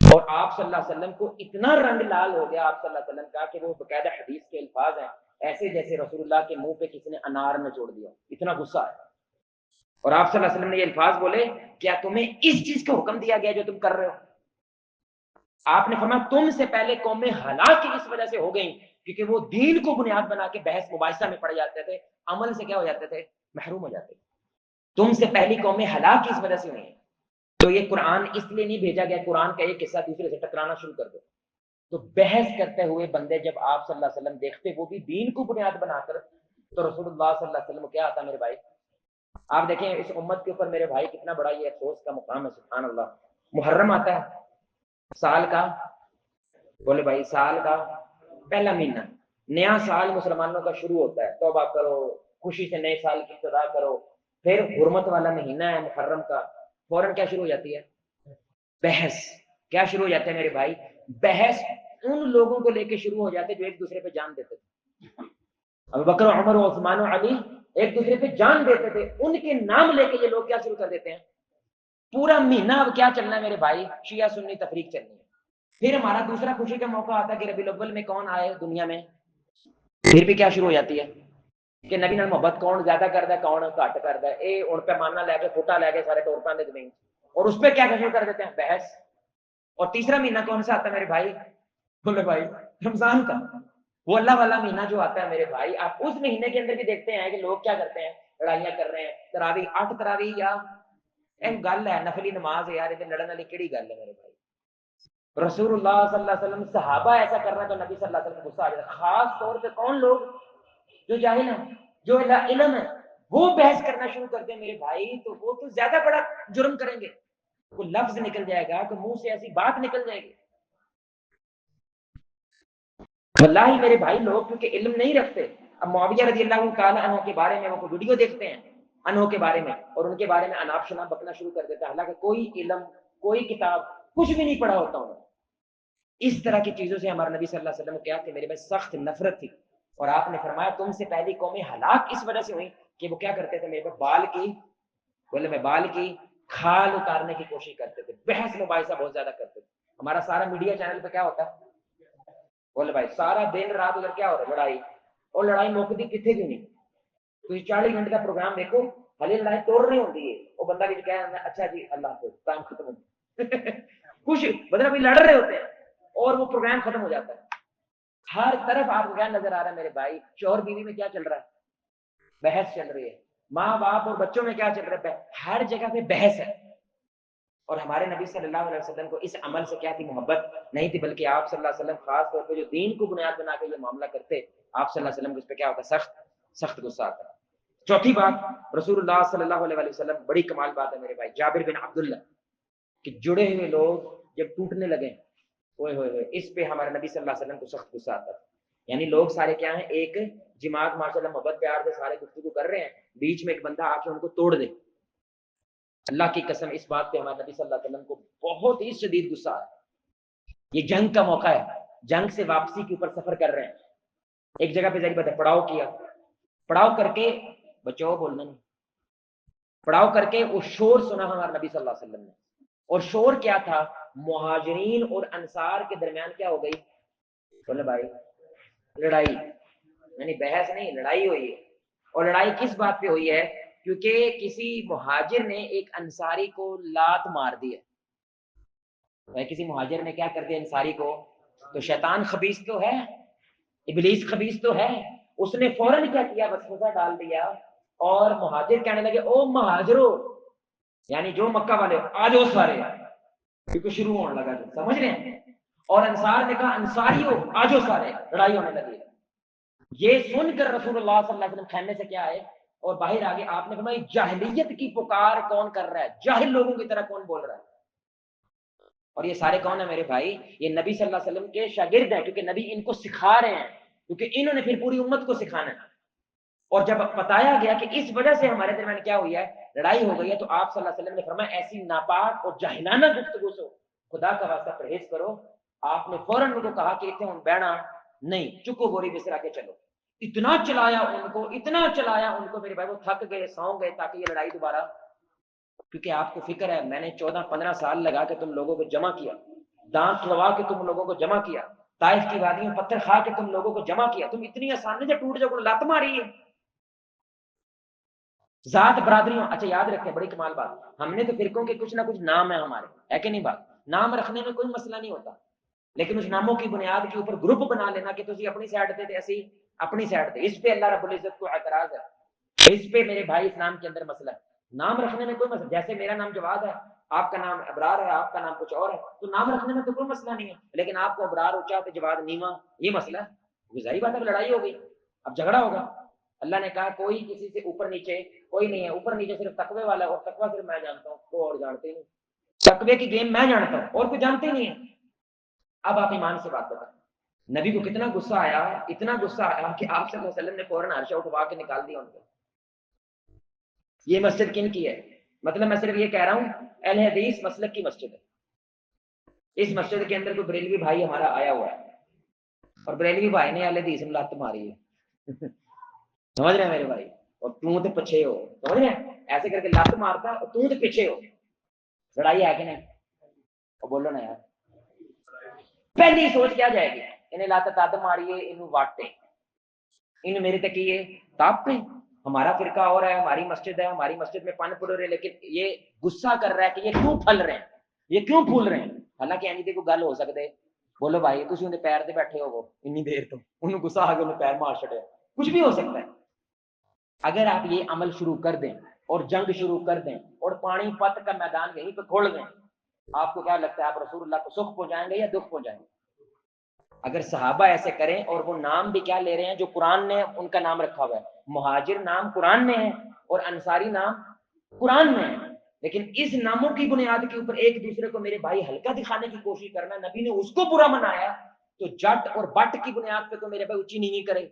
اور آپ صلی اللہ علیہ وسلم کو اتنا رنگ لال ہو گیا آپ صلی اللہ علیہ وسلم کا کہ وہ باقاعدہ حدیث کے الفاظ ہیں ایسے جیسے رسول اللہ کے منہ پہ کسی نے انار میں چھوڑ دیا، اتنا غصہ ہے۔ اور آپ صلی اللہ علیہ وسلم نے یہ الفاظ بولے، کیا تمہیں اس چیز کا حکم دیا گیا جو تم کر رہے ہو؟ آپ نے فرمایا تم سے پہلے قومیں ہلاک اس وجہ سے ہو گئیں کیونکہ وہ دین کو بنیاد بنا کے بحث مباحثہ میں پڑ جاتے تھے، عمل سے کیا ہو جاتے تھے؟ محروم ہو جاتے تھے۔ تم سے پہلی قومیں ہلاک اس وجہ سے ہوئی ہیں۔ تو یہ قرآن اس لیے نہیں بھیجا گیا قرآن کا ایک حصہ دوسرے سے ٹکرانا شروع کر دو۔ تو بحث کرتے ہوئے بندے جب آپ صلی اللہ علیہ وسلم دیکھتے وہ بھی دین کو بنیاد بنا کر، تو رسول اللہ صلی اللہ علیہ وسلم کو کیا آتا میرے بھائی؟ آپ دیکھیں اس امت کے اوپر میرے بھائی کتنا بڑا یہ افسوس کا مقام ہے، سبحان اللہ۔ محرم آتا ہے سال کا، بولے بھائی سال کا پہلا مہینہ، نیا سال مسلمانوں کا شروع ہوتا ہے، توبہ کرو، خوشی سے نئے سال کی ابتدا کرو، پھر حرمت والا مہینہ ہے محرم کا، فوراً کیا شروع ہو جاتی ہے؟ بحث۔ کیا شروع ہو جاتا ہے میرے بھائی؟ بحث ان لوگوں کو لے کے شروع ہو جاتے جو ایک دوسرے پہ جان دیتے تھے، ابو بکر، عمر، عثمان و علی ایک دوسرے پہ جان دیتے تھے، ان کے نام لے کے یہ لوگ کیا شروع کر دیتے ہیں؟ پورا مہینہ اب کیا چلنا ہے میرے بھائی؟ شیعہ سنی تفریق چلنی ہے۔ پھر ہمارا دوسرا خوشی کا موقع آتا ہے کہ ربیع الاول میں کون آئے دنیا میں، پھر بھی کیا شروع ہو جاتی ہے کہ نبی نال محبت کون زیادہ کرتا ہے کون گھٹ کرتا ہے، اے ان پہ ماننا لے کے پھوٹا لے کے سارے ٹورپاں دے دیں، اور اس پہ کیا شروع کر دیتے ہیں؟ بحث۔ اور تیسرا مہینہ کون سا آتا ہے میرے بھائی؟ بولے بھائی رمضان کا، وہ اللہ والا مہینہ جو آتا ہے میرے بھائی، آپ اس مہینے کے اندر بھی دیکھتے ہیں کہ لوگ کیا کرتے ہیں؟ لڑائیاں کر رہے ہیں، تراویح 8 تراویح، یا ایک گل ہے نفلی نماز ہے یار، یہ لڑن والی کیڑی گل ہے میرے بھائی؟ رسول اللہ صلی اللہ علیہ وسلم صحابہ ایسا کر رہے ہیں تو نبی صلی اللہ علیہ وسلم کو غصہ آ جاتا ہے، خاص طور پہ کون لوگ؟ جو جاہل ہیں، جو علم ہے، وہ بحث کرنا شروع کر دیں میرے بھائی تو وہ تو زیادہ بڑا جرم کریں گے، کوئی لفظ نکل جائے گا تو منہ سے ایسی بات نکل جائے گی، واللہ میرے بھائی لوگ کیونکہ علم نہیں رکھتے۔ اب معاویہ رضی اللہ تعالیٰ عنہ کے بارے میں وہ کوئی ویڈیو دیکھتے ہیں انہوں کے بارے میں اور ان کے بارے میں اناپ شناپ بکنا شروع کر دیتا ہے، حالانکہ کوئی علم، کوئی کتاب، کچھ بھی نہیں پڑھا ہوتا انہوں نے۔ اس طرح کی چیزوں سے ہمارے نبی صلی اللہ علیہ وسلم کیا کہ میرے بھائی سخت نفرت تھی، اور آپ نے فرمایا تم سے پہلی قومیں ہلاک اس وجہ سے ہوئی کہ وہ کیا کرتے تھے میرے بال کی، بولے میں بال کی کھال اتارنے کی کوشش کرتے تھے، بحث مباحثہ بہت زیادہ کرتے تھے۔ ہمارا سارا میڈیا چینل پہ کیا ہوتا ہے؟ بولے بھائی سارا دن رات ادھر کیا ہو رہا ہے؟ لڑائی، اور لڑائی موقع دی کتنے بھی نہیں، تو 40 منٹ کا پروگرام دیکھو، ہلے لڑائی توڑ رہی ہوتی ہے، وہ بندہ بھی کہہ اچھا جی اللہ حافظ کام ختم ہو گیا کچھ مطلب ابھی لڑ رہے ہوتے ہیں اور وہ پروگرام ختم ہو جاتا ہے۔ ہر طرف آپ کو کیا نظر آ رہا ہے میرے بھائی؟ شوہر بیوی میں کیا چل رہا ہے؟ بحث چل رہی ہے، ماں باپ اور بچوں میں کیا چل رہا ہے؟ ہر جگہ پہ بحث ہے۔ اور ہمارے نبی صلی اللہ علیہ وسلم کو اس عمل سے کیا تھی؟ محبت نہیں تھی، بلکہ آپ صلی اللہ علیہ وسلم خاص طور پہ جو دین کو بنیاد بنا کے یہ معاملہ کرتے، آپ صلی اللہ علیہ وسلم کو اس پہ کیا ہوتا؟ سخت سخت غصہ آتا۔ چوتھی بات، رسول اللہ صلی اللہ علیہ وسلم، بڑی کمال بات ہے میرے بھائی، جابر بن عبداللہ کہ جڑے ہوئے لوگ جب ٹوٹنے لگے، ہوئے ہوئے ہوئے، اس پہ ہمارے نبی صلی اللہ علیہ وسلم کو سخت غصہ آتا تھا۔ یعنی لوگ سارے کیا ہیں؟ ایک جماعت ماشاء اللہ محبت پیار سے سارے گفتگو کر رہے ہیں، بیچ میں ایک بندہ آ کے ان کو توڑ دے۔ اللہ کی قسم اس بات پہ ہمارے نبی صلی اللہ علیہ وسلم کو بہت ہی شدید غصہ آیا۔ یہ جنگ کا موقع ہے، جنگ سے واپسی کے اوپر سفر کر رہے ہیں، ایک جگہ پہ ذریعہ بتا پڑاؤ کیا، پڑاؤ کر کے بچوں بولنا نہیں، پڑاؤ کر کے وہ شور سنا ہمارے نبی صلی اللہ علیہ وسلم نے، اور شور کیا تھا؟ مہاجرین اور انصار کے درمیان کیا ہو گئی؟ بولے بھائی، لڑائی، یعنی بحث نہیں، لڑائی ہوئی ہے۔ اور لڑائی کس بات پہ ہوئی ہے؟ کیونکہ کسی مہاجر نے ایک انصاری کو لات مار دی ہے۔ کسی مہاجر نے کیا کر دیا انصاری کو؟ تو شیطان خبیث تو ہے، ابلیس خبیث تو ہے، اس نے فوراً کیا کیا؟ وسوسہ ڈال دیا، اور مہاجر کہنے لگے او مہاجرو، یعنی جو مکہ والے آ جاؤ سارے، کیونکہ شروع ہونے لگا، سمجھ رہے ہیں؟ اور انصار نے کہا انصاریو آ جاؤ سارے، لڑائی ہونے لگی۔ یہ سن کر رسول اللہ صلی اللہ علیہ وسلم خیمے سے کیا آئے اور باہر آگے، آپ نے فرمایا جاہلیت کی پکار کون کر رہا ہے؟ جاہل لوگوں کی طرح کون بول رہا ہے؟ اور یہ سارے کون ہیں میرے بھائی؟ یہ نبی صلی اللہ علیہ وسلم کے شاگرد ہیں، کیونکہ نبی ان کو سکھا رہے ہیں، کیونکہ انہوں نے پھر پوری امت کو سکھانا ہے۔ اور جب بتایا گیا کہ اس وجہ سے ہمارے درمیان کیا ہوئی ہے، لڑائی ہو گئی ہے، تو آپ صلی اللہ علیہ وسلم نے فرمایا ایسی ناپاک اور جاہلانہ گفتگو سے خدا کا واسطہ پرہیز کرو۔ آپ نے فوراً ان کو کہا کہ اتنے ہوں بیٹھنا نہیں، چکو بوری بسرا کے چلو۔ اتنا چلایا ان کو، اتنا چلایا ان کو میرے بھائی، وہ تھک گئے، سو گئے، تاکہ یہ لڑائی دوبارہ، کیونکہ آپ کو فکر ہے میں نے 14-15 سال لگا کے تم لوگوں کو جمع کیا، دانت لوا کے تم لوگوں کو جمع کیا، طائف کی وادی میں پتھر کھا کے تم لوگوں کو جمع کیا، تم اتنی آسانی سے ٹوٹ جاؤ، لات ماری ہے۔ ذات برادریوں، اچھا یاد رکھیں بڑی کمال بات، ہم نے تو فرقوں کے کچھ نہ کچھ نام ہے ہمارے، ہے کہ نہیں بات؟ نام رکھنے میں کوئی مسئلہ نہیں ہوتا، لیکن اس ناموں کی بنیاد کے اوپر گروپ بنا لینا کہ تسی اپنی سائڈ دے ایسی اپنی سائڈ دے، اس پہ اللہ رب العزت کو اعتراض ہے، اس پہ میرے بھائی اسلام کے اندر مسئلہ ہے۔ نام رکھنے میں کوئی مسئلہ، جیسے میرا نام جواد ہے، آپ کا نام ابرار ہے، آپ کا نام کچھ اور ہے، تو نام رکھنے میں تو کوئی مسئلہ نہیں ہے، لیکن آپ کو ابرار اونچا تو جواد نیواں، یہ مسئلہ ہے، ظاہری بات ہے، لڑائی ہو گئی، اب جھگڑا ہوگا۔ اللہ نے کہا کوئی کسی سے اوپر نیچے کوئی نہیں ہے، اوپر نیچے صرف تقوی والا ہے، اور تقوی صرف میں جانتا ہوں، تو اور جانتے ہی نہیں، تقوی کی گیم میں جانتا ہوں اور کوئی جانتے ہی نہیں ہے۔ اب آپ ایمان سے بات بتائیں، نبی کو کتنا غصہ آیا، اتنا غصہ آیا کہ آپ صلی اللہ علیہ وسلم نے فوراً عرشہ اٹھوا کے نکال دیا ان کو۔ یہ مسجد کن کی ہے؟ مطلب میں صرف یہ کہہ رہا ہوں اہل حدیث مسلک کی مسجد ہے، اس مسجد کے اندر کوئی بریلوی بھائی ہمارا آیا ہوا ہے، اور بریلوی بھائی نے اہل حدیث میں لت ماری ہے سمجھ رہے ہیں میرے بھائی، اور تم تو پیچھے ہو، سمجھ رہے ہیں؟ ایسے کر کے لت مارتا اور تم تو پیچھے ہو، لڑائی ہے کہ نہیں؟ اور بولو نا یار، پہلی سوچ کیا جائے گی؟ انہیں لات تد ماریے، انہوں واٹے، ان میرے تک یہ تاپ پہ، ہمارا فرقہ اور ہے، ہماری مسجد ہے، ہماری مسجد میں پن پڑ رہے، لیکن یہ غصہ کر رہا ہے کہ یہ کیوں پھل رہے ہیں، یہ کیوں پھول رہے ہیں۔ حالانکہ اینی کوئی گل ہو سکتے، بولو بھائی تسی انہیں پیر تے بیٹھے ہو انی دیر تو انہوں غصہ آ کے انہیں پیر مار چھڑے، کچھ بھی ہو سکتا ہے۔ اگر آپ یہ عمل شروع کر دیں اور جنگ شروع کر دیں اور پانی پت کا میدان یہیں پہ کھول دیں، آپ کو کیا لگتا ہے آپ رسول اللہ کو سکھ پہنچائیں گے یا دکھ پہنچائیں گے؟ اگر صحابہ ایسے کریں، اور وہ نام بھی کیا لے رہے ہیں جو قرآن نے ان کا نام رکھا ہوا ہے، مہاجر نام قرآن میں ہے اور انصاری نام قرآن میں ہے، لیکن اس ناموں کی بنیاد کے اوپر ایک دوسرے کو میرے بھائی ہلکا دکھانے کی کوشش کرنا، نبی نے اس کو برا منایا، تو جٹ اور بٹ کی بنیاد پہ تو میرے بھائی اونچی نیوی کرے،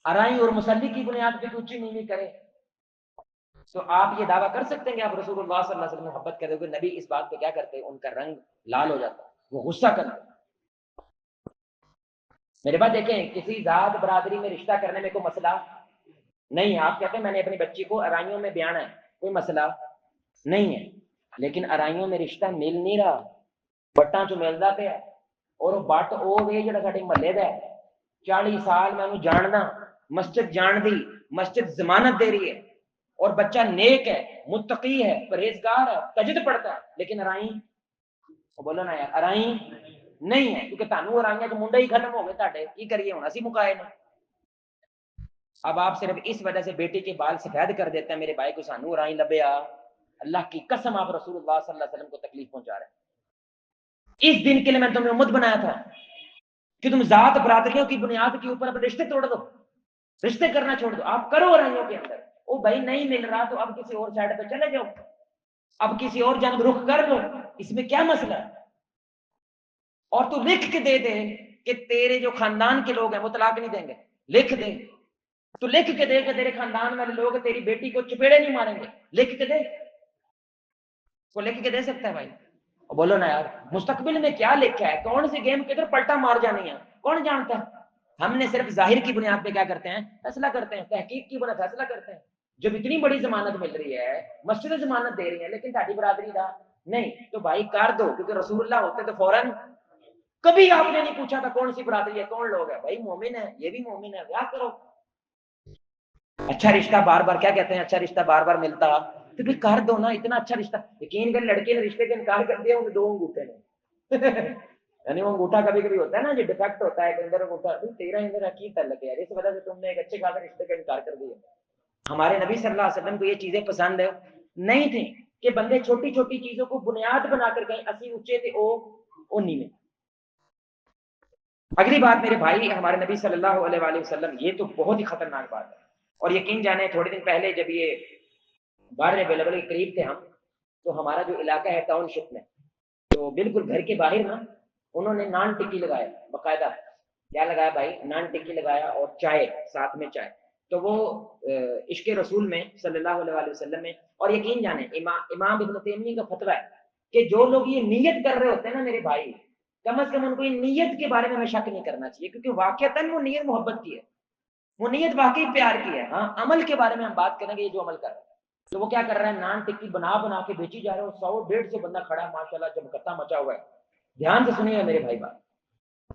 ارائی اور مسلی کی بنیاد پہ اونچی نیوی کرے، تو آپ یہ دعویٰ کر سکتے ہیں کہ آپ رسول اللہ صلی اللہ علیہ وسلم محبت کرتے ہوئے نبی اس بات پہ کیا کرتے؟ ان کا رنگ لال ہو جاتا، وہ غصہ کرتے۔ میرے پاس دیکھیں کسی ذات برادری میں رشتہ کرنے میں کوئی مسئلہ نہیں ہے، آپ کہتے ہیں میں نے اپنی بچی کو ارائیوں میں بیانا ہے، کوئی مسئلہ نہیں ہے، لیکن ارائیوں میں رشتہ مل نہیں رہا، بٹاں چ ملتا پیا، اور وہ بٹ وہ وے جڑا ساڈے محلے دا ہے، 40 سال میں انہوں جاننا، مسجد جان دی، مسجد ضمانت دے رہی ہے، اور بچہ نیک ہے، متقی ہے، پرہیزگار ہے، تجد پڑھتا ہے، لیکن ارائی بولو نا یار، ارائی نہیں ہے، کیونکہ تانوں ارائیاں تو منڈے ہی ختم ہو گئے تاڈے، کی کریے ہن اسی مکائے نے۔ اب آپ صرف اس وجہ سے بیٹی کے بال سفید کر دیتے ہیں میرے بھائی کو سانوں ارائی لبیا، اللہ کی قسم آپ رسول اللہ صلی اللہ علیہ وسلم کو تکلیف پہنچا رہے ہیں۔ اس دن کے لیے میں نے تمہیں امت بنایا تھا کہ تم ذات برادریوں کی بنیاد کے اوپر اپنے رشتے توڑ دو، رشتے کرنا چھوڑ دو، آپ کرو رائیوں کے اندر، او بھائی نہیں مل رہا تو اب کسی اور سائڈ پہ چلے جاؤ، اب کسی اور جانب رخ کر لو، اس میں کیا مسئلہ ہے؟ اور تو لکھ کے دے دے کہ تیرے جو خاندان کے لوگ ہیں وہ طلاق نہیں دیں گے، لکھ دے، تو لکھ کے دے کہ تیرے خاندان والے لوگ تیری بیٹی کو چپیڑے نہیں ماریں گے، لکھ کے دے، وہ لکھ کے دے سکتا ہے بھائی؟ بولو نا یار، مستقبل میں کیا لکھا ہے، کون سی گیم کدھر پلٹا مار جانی ہے، کون جانتا ہے؟ ہم نے صرف ظاہر کی بنیاد پہ کیا کرتے ہیں، فیصلہ کرتے ہیں، تحقیق کی بنیاد فیصلہ کرتے ہیں۔ جب اتنی بڑی ضمانت مل رہی ہے، مسجد ضمانت دے رہی ہے، لیکن تھوڑی برادری دا نہیں، تو بھائی کر دو، کیونکہ رسول اللہ ہوتے تو فوراً، کبھی آپ نے نہیں پوچھا تھا کون سی برادری ہے، کون لوگ ہے، بھائی مومن ہے، یہ بھی مومن ہے، بیاہ کرو۔ اچھا رشتہ بار بار کیا کہتے ہیں، اچھا رشتہ بار بار ملتا تو پھر کر دو نا، اتنا اچھا رشتہ، یقین کر لڑکے نے رشتے کا انکار کر دیا، انہیں 2 انگوٹھے نے یعنی وہ انگوٹھا کبھی کبھی ہوتا ہے نا، جو ڈیفیکٹ ہوتا ہے کہ اندر انگوٹھا، تیرا اندر کی تعلق ہے یار، اس وجہ سے تم نے ایک اچھے خاصے رشتے کا انکار کر دیا۔ ہمارے نبی صلی اللہ علیہ وسلم کو یہ چیزیں پسند نہیں تھیں کہ بندے چھوٹی چھوٹی چیزوں کو بنیاد بنا کر کہیں اسی اونچے تھے او نیوے۔ اگلی بات میرے بھائی، ہمارے نبی صلی اللہ علیہ وآلہ وسلم، یہ تو بہت ہی خطرناک بات ہے، اور یقین جانے تھوڑے دن پہلے جب یہ 12 ربیع الاول کے قریب تھے ہم، تو ہمارا جو علاقہ ہے ٹاؤن شپ میں، تو بالکل گھر کے باہر نا انہوں نے نان ٹکی لگایا، باقاعدہ کیا لگایا بھائی، نان ٹکی لگایا اور چائے ساتھ میں چائے، تو وہ عشق رسول میں صلی اللہ علیہ وآلہ وسلم میں، اور یقین جانے امام ابن تیمیہ کا فتویٰ ہے کہ جو لوگ یہ نیت کر رہے ہوتے ہیں نا میرے بھائی، کم از کم ان کو یہ نیت کے بارے میں ہمیں شک نہیں کرنا چاہیے، کیونکہ واقعتاً وہ نیت محبت کی ہے، وہ نیت واقعی پیار کی ہے۔ ہاں عمل کے بارے میں ہم بات کریں گے، یہ جو عمل کر رہا ہے، تو وہ کیا کر رہا ہے، نان ٹکی بنا بنا کے بیچی جا رہا ہے، 100-150 بندہ کھڑا ہے ماشاءاللہ، جب کتا مچا ہوا ہے۔ دھیان سے سنیے میرے بھائی بات،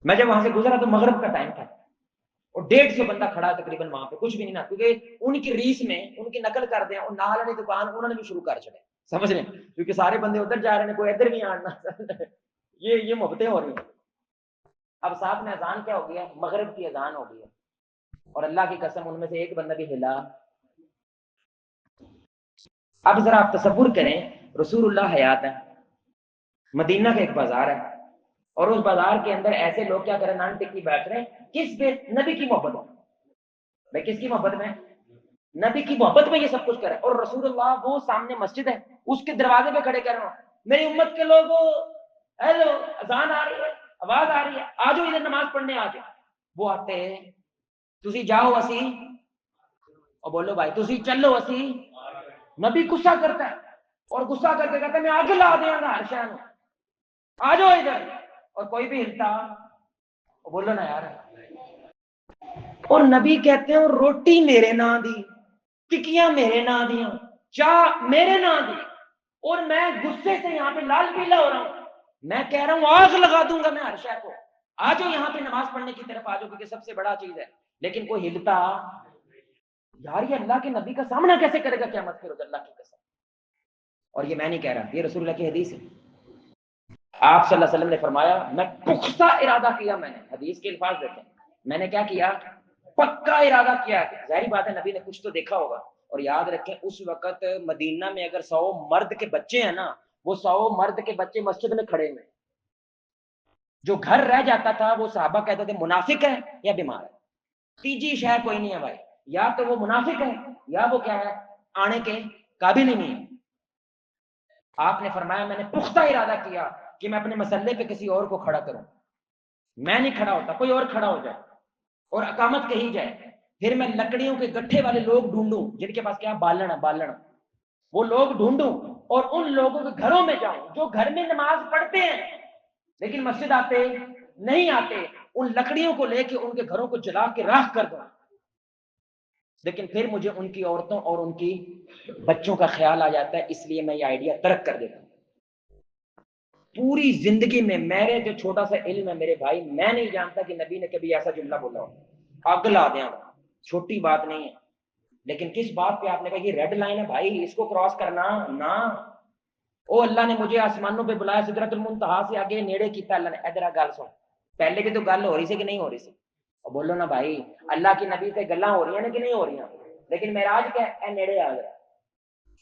میں جب وہاں سے گزرا تو مغرب کا ٹائم تھا، اور 150 بندہ کھڑا ہے تقریباً وہاں پہ، کچھ بھی نہیں نا، کیونکہ ان کی ریس میں ان کی نقل کر دیں، اور نال والی دکان انہوں نے بھی شروع کر چڑے، سمجھ رہے ہیں، کیونکہ سارے بندے ادھر جا رہے ہیں، کوئی ادھر نہیں آنا یہ محبتیں ہو رہی ہیں۔ اب ساتھ میں اذان کیا ہو گیا، مغرب کی اذان ہو گئی ہے، اور اللہ کی قسم ان میں سے ایک بندہ بھی ہلا۔ اب ذرا آپ تصور کریں، رسول اللہ حیات ہے، مدینہ کا ایک بازار ہے، اور اس بازار کے اندر ایسے لوگ کیا کریں، نان ٹکی بیٹھ رہے ہیں، کس پہ، نبی کی محبت میں، بھائی کس کی محبت میں، نبی کی محبت میں یہ سب کچھ کرے، اور رسول اللہ وہ سامنے مسجد ہے، اس کے دروازے پہ کھڑے کر رہے ہیں، میری امت کے لوگوں، ہیلو اذان آ رہی ہے، آواز آ رہی ہے، آجو ادھر نماز پڑھنے آ جائے۔ وہ آتے ہیں، تسی جاؤ اسی، اور بولو بھائی تسی چلو اسی، نبی غصہ کرتا ہے، اور غصہ کر کے کہتا ہے میں آگ لا دیا گا ہر شہر میں، آ جاؤ ادھر، اور کوئی بھی ہلتا، اور بولو نا یار، اور نبی کہتے ہیں روٹی میرے نام دی، ٹکیاں میرے نام دیا، چاہ میرے نام دی، اور میں غصے سے یہاں پہ لال پیلا ہو رہا ہوں، میں کہہ رہا ہوں آگ لگا دوں گا میں ہر شہر کو، آ جاؤ یہاں پہ نماز پڑھنے کی طرف آ جاؤ، کیونکہ سب سے بڑا چیز ہے، لیکن کوئی ہلتا، یار یہ اللہ کے نبی کا سامنا کیسے کرے گا قیامت کے روز، اللہ کی قسم، اور یہ میں نہیں کہہ رہا، یہ رسول اللہ کی حدیث ہے۔ آپ صلی اللہ علیہ وسلم نے فرمایا میں پختہ ارادہ کیا، میں نے حدیث کے الفاظ دیکھیں، میں نے کیا کیا، پکا ارادہ کیا، ظاہری بات ہے نبی نے کچھ تو دیکھا ہوگا، اور یاد رکھیں اس وقت مدینہ میں اگر 100 مرد کے بچے ہیں نا، وہ 100 مرد کے بچے مسجد میں کھڑے ہوئے، جو گھر رہ جاتا تھا وہ صحابہ کہتے تھے منافق ہے یا بیمار ہے، تیجی شے کوئی نہیں ہے بھائی، یا تو وہ منافق ہے یا وہ کیا ہے، آنے کے قابل ہی نہیں ہے۔ آپ نے فرمایا میں نے پختہ ارادہ کیا کہ میں اپنے مسئلے پہ کسی اور کو کھڑا کروں، میں نہیں کھڑا ہوتا، کوئی اور کھڑا ہو جائے اور اقامت کہی جائے، پھر میں لکڑیوں کے گٹھے والے لوگ ڈھونڈوں جن کے پاس کیا بالن ہے، بالن، وہ لوگ ڈھونڈوں اور ان لوگوں کے گھروں میں جاؤں جو گھر میں نماز پڑھتے ہیں لیکن مسجد آتے نہیں آتے، ان لکڑیوں کو لے کے ان کے گھروں کو جلا کے راکھ کر دوں، لیکن پھر مجھے ان کی عورتوں اور ان کی بچوں کا خیال آ جاتا ہے، اس لیے میں یہ آئیڈیا ترک کر دیتا ہوں۔ پوری زندگی میں میرے جو چھوٹا سا علم ہے میرے بھائی، میں نہیں جانتا کہ نبی نے کبھی ایسا جملہ بولا ہو، آگ لا دیا، چھوٹی بات نہیں ہے، لیکن کس بات پہ آپ نے کہا یہ ریڈ لائن ہے بھائی، اس کو کراس کرنا نہ، او اللہ نے مجھے آسمانوں پہ بلایا، سدرۃ المنتہا سے آگے نیڑے کیتا اللہ نے، ادھر گل سن، پہلے بھی تو گل ہو رہی سی کہ نہیں ہو رہی سی، اور بولو نا بھائی اللہ کی نبی سے گلاں ہو رہی ہیں نا کہ نہیں ہو رہی ہیں، لیکن معراج کیا ہے، نیڑے آ گیا،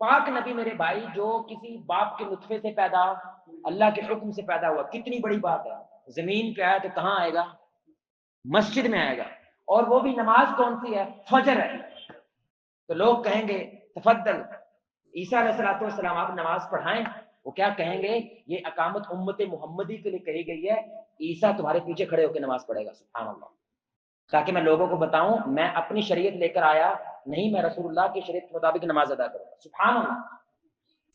پاک نبی میرے بھائی جو کسی باپ کے نطفے سے پیدا، اللہ کے حکم سے پیدا ہوا، کتنی بڑی بات ہے، زمین پہ آیا تو کہاں آئے گا؟ مسجد میں آئے گا، اور وہ بھی نماز کون سی ہے؟ فجر ہے۔ تو لوگ کہیں گے تفضل عیسیٰ علیہ السلام آپ نماز پڑھائیں، وہ کیا کہیں گے؟ یہ اقامت امت محمدی کے لیے کہی گئی ہے، عیسیٰ تمہارے پیچھے کھڑے ہو کے نماز پڑھے گا۔ سبحان اللہ، تاکہ میں لوگوں کو بتاؤں میں اپنی شریعت لے کر آیا نہیں، میں رسول اللہ کی شریعت کے مطابق نماز ادا کروں گا۔ سبحان اللہ،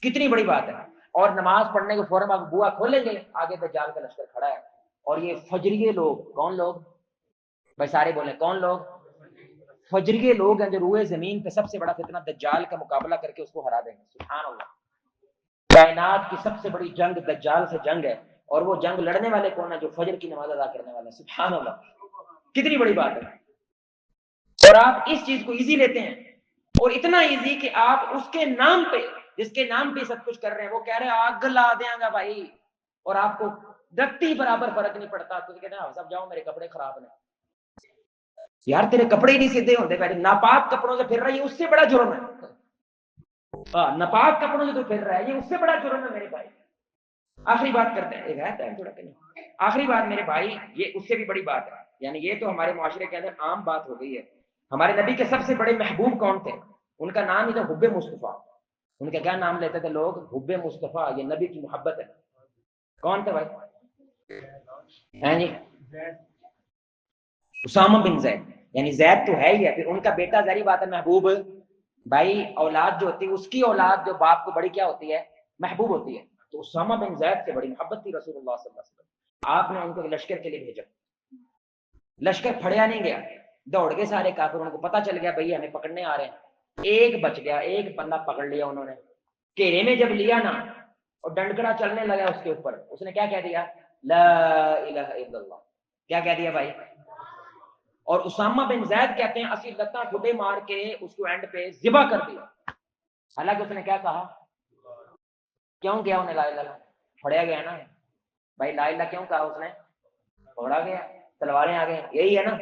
کتنی بڑی بات ہے۔ اور نماز پڑھنے کے فوراً آپ بوا کھولیں گے، آگے دجال کا لشکر کھڑا ہے، اور یہ فجریے لوگ، کون لوگ بھائی؟ سارے بولیں کون لوگ؟ فجریے لوگ ہیں جو روئے زمین پہ سب سے بڑا فتنہ دجال کا مقابلہ کر کے اس کو ہرا دیں گے۔ سبحان اللہ، کائنات کی سب سے بڑی جنگ دجال سے جنگ ہے، اور وہ جنگ لڑنے والے کون ہیں؟ جو فجر کی نماز ادا کرنے والے ہیں۔ سبحان اللہ، کتنی بڑی بات ہے۔ اور آپ اس چیز کو ایزی لیتے ہیں، اور اتنا ایزی کہ آپ اس کے نام پہ، جس کے نام پہ سب کچھ کر رہے ہیں، وہ کہہ رہے ہیں آگ لا دیں گا بھائی، اور آپ کو دکتی برابر فرق نہیں پڑتا، تو کہتے ہیں سب جاؤ میرے کپڑے خراب ہیں۔ یار تیرے کپڑے ہی نہیں سیدھے ہوتے، پہلے ناپاک کپڑوں سے پھر رہا ہے، یہ اس سے بڑا جرم ہے۔ ناپاک کپڑوں سے تو پھر رہا ہے، یہ اس سے بڑا جرم ہے میرے بھائی۔ آخری بات کرتے ہیں، ایک ہے ٹائم تھوڑا کہیں، آخری بات میرے بھائی، یہ اس سے بھی بڑی بات ہے، یعنی یہ تو ہمارے معاشرے کے اندر عام بات ہو گئی ہے۔ ہمارے نبی کے سب سے بڑے محبوب کون تھے؟ ان کا نام ہی تھا حب مصطفیٰ۔ ان کا کیا نام لیتے تھے لوگ؟ حب مصطفیٰ، یہ نبی کی محبت ہے۔ کون تھے بھائی؟ ہیں جی؟ اسامہ بن زید، یعنی زید تو ہے ہی ہے، پھر ان کا بیٹا ظاہری بات ہے محبوب۔ بھائی اولاد جو ہوتی ہے، اس کی اولاد جو باپ کو بڑی کیا ہوتی ہے؟ محبوب ہوتی ہے۔ تو اسامہ بن زید سے بڑی محبت تھی رسول اللہ صلی اللہ علیہ وسلم۔ آپ نے ان کو لشکر کے لیے بھیجا، لشکر پھڑیا نہیں گیا، دوڑ گئے سارے کافر، ان کو پتہ چل گیا بھئی ہمیں پکڑنے آ رہے ہیں۔ ایک بچ گیا، ایک بندہ پکڑ لیا انہوں نے، گھیرے میں جب لیا نا، اور ڈنڈکڑا چلنے لگا اس کے اوپر، اس نے کیا کہہ دیا؟ لا الہ الا اللہ۔ کیا کہہ دیا بھائی؟ اور اسامہ بن زید کہتے ہیں اسی لتا ٹھڈے مار کے اس کو اینڈ پہ ذبح کر دیا، حالانکہ اس نے کیا کہا؟ کیوں کیا انہیں لا الہ الا اللہ؟ پھڑیا گیا نا بھائی، لا الہ کیوں کہا اس نے؟ پکڑا گیا، تلواریں آ گئے، یہی ہے نا۔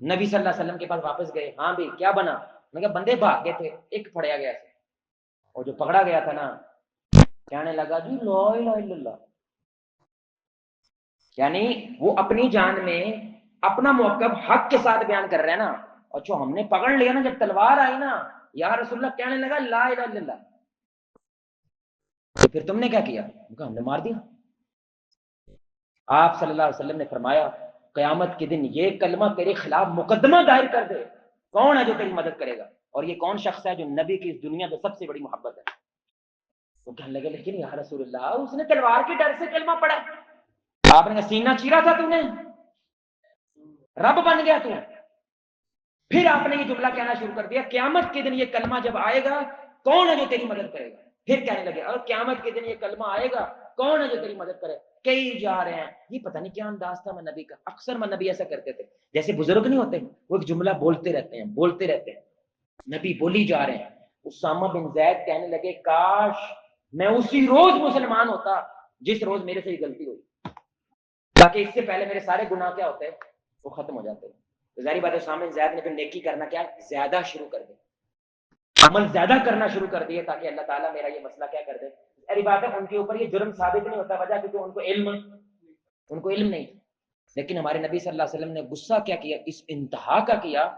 نبی صلی اللہ علیہ وسلم کے پاس واپس گئے، ہاں بھی کیا بنا؟ میں کہا بندے بھاگ گئے تھے، ایک پھڑیا گیا تھا، اور جو پکڑا گیا تھا نا کہنے لگا جی لا الہ الا اللہ، یعنی وہ اپنی جان میں اپنا موقف حق کے ساتھ بیان کر رہے ہیں نا، اور جو ہم نے پکڑ لیا نا، جب تلوار آئی نا یا رسول اللہ کہنے لگا لا الہ الا اللہ، تو پھر تم نے کیا کیا؟ ہم نے مار دیا۔ آپ صلی اللہ علیہ وسلم نے فرمایا قیامت کے دن یہ کلمہ تیرے خلاف مقدمہ دائر کر دے، کون ہے جو تیری مدد کرے گا؟ اور یہ کون شخص ہے جو نبی کی اس دنیا میں سب سے بڑی محبت ہے؟ وہ کہنے لگے لیکن یا رسول اللہ اس نے تلوار کے ڈر سے کلمہ پڑھا۔ آپ نے سینہ چیرا تھا، تو نے رب بن گیا تو۔ پھر آپ نے یہ جملہ کہنا شروع کر دیا قیامت کے دن یہ کلمہ جب آئے گا کون ہے جو تیری مدد کرے گا؟ پھر کہنے لگے اور قیامت کے دن یہ کلمہ آئے گا کون ہے جو تیری مدد کرے؟ کئی جا رہے ہیں، یہ پتہ نہیں کیا انداز تھا میں نبی کا۔ اکثر میں نبی ایسا کرتے تھے، جیسے بزرگ نہیں ہوتے وہ ایک جملہ بولتے رہتے ہیں بولتے رہتے ہیں، نبی بولی جا رہے ہیں۔ اسامہ بن زید کہنے لگے کاش میں اسی روز مسلمان ہوتا جس روز میرے سے یہ غلطی ہوئی، تاکہ اس سے پہلے میرے سارے گناہ کیا ہوتے وہ ختم ہو جاتے۔ ظاہری بات ہے اسامہ بن زید نے پھر نیکی کرنا کیا زیادہ شروع کر دیا، عمل زیادہ کرنا شروع کر دیے، تاکہ اللہ تعالیٰ میرا یہ مسئلہ کیا کر دے۔ ظاہری بات ہے ان کے اوپر یہ جرم ثابت نہیں ہوتا، وجہ کیونکہ ان کو علم نہیں، لیکن ہمارے نبی صلی اللہ علیہ وسلم نے غصہ کیا کیا؟ اس انتہا کا کیا،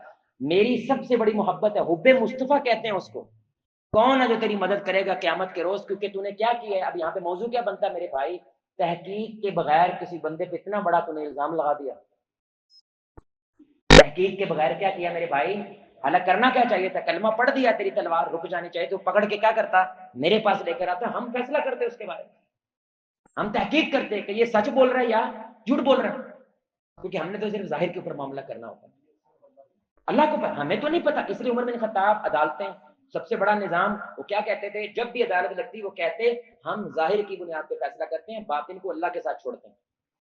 میری سب سے بڑی محبت ہے، حب مصطفیٰ کہتے ہیں اس کو، کون ہے جو تیری مدد کرے گا قیامت کے روز؟ کیونکہ تو نے کیا کیا ہے؟ اب یہاں پہ موضوع کیا بنتا ہے میرے بھائی؟ تحقیق کے بغیر کسی بندے پہ اتنا بڑا تو نے الزام لگا دیا، تحقیق کے بغیر کیا کیا میرے بھائی؟ حالانکہ کرنا کیا چاہیے تھا؟ کلمہ پڑھ دیا، تیری تلوار رک جانی چاہیے، تو پکڑ کے کیا کرتا؟ میرے پاس لے کر آتا، ہم فیصلہ کرتے اس کے بارے میں، ہم تحقیق کرتے کہ یہ سچ بول رہا ہے یا جھوٹ بول رہا ہے، کیونکہ ہم نے تو صرف ظاہر کے اوپر معاملہ کرنا ہوتا ہے، اللہ کو ہمیں تو نہیں پتا۔ اس لیے عمر بن خطاب عدالتیں سب سے بڑا نظام، وہ کیا کہتے تھے جب بھی عدالت لگتی وہ کہتے ہم ظاہر کی بنیاد پہ فیصلہ کرتے ہیں، باطن کو اللہ کے ساتھ چھوڑتے ہیں،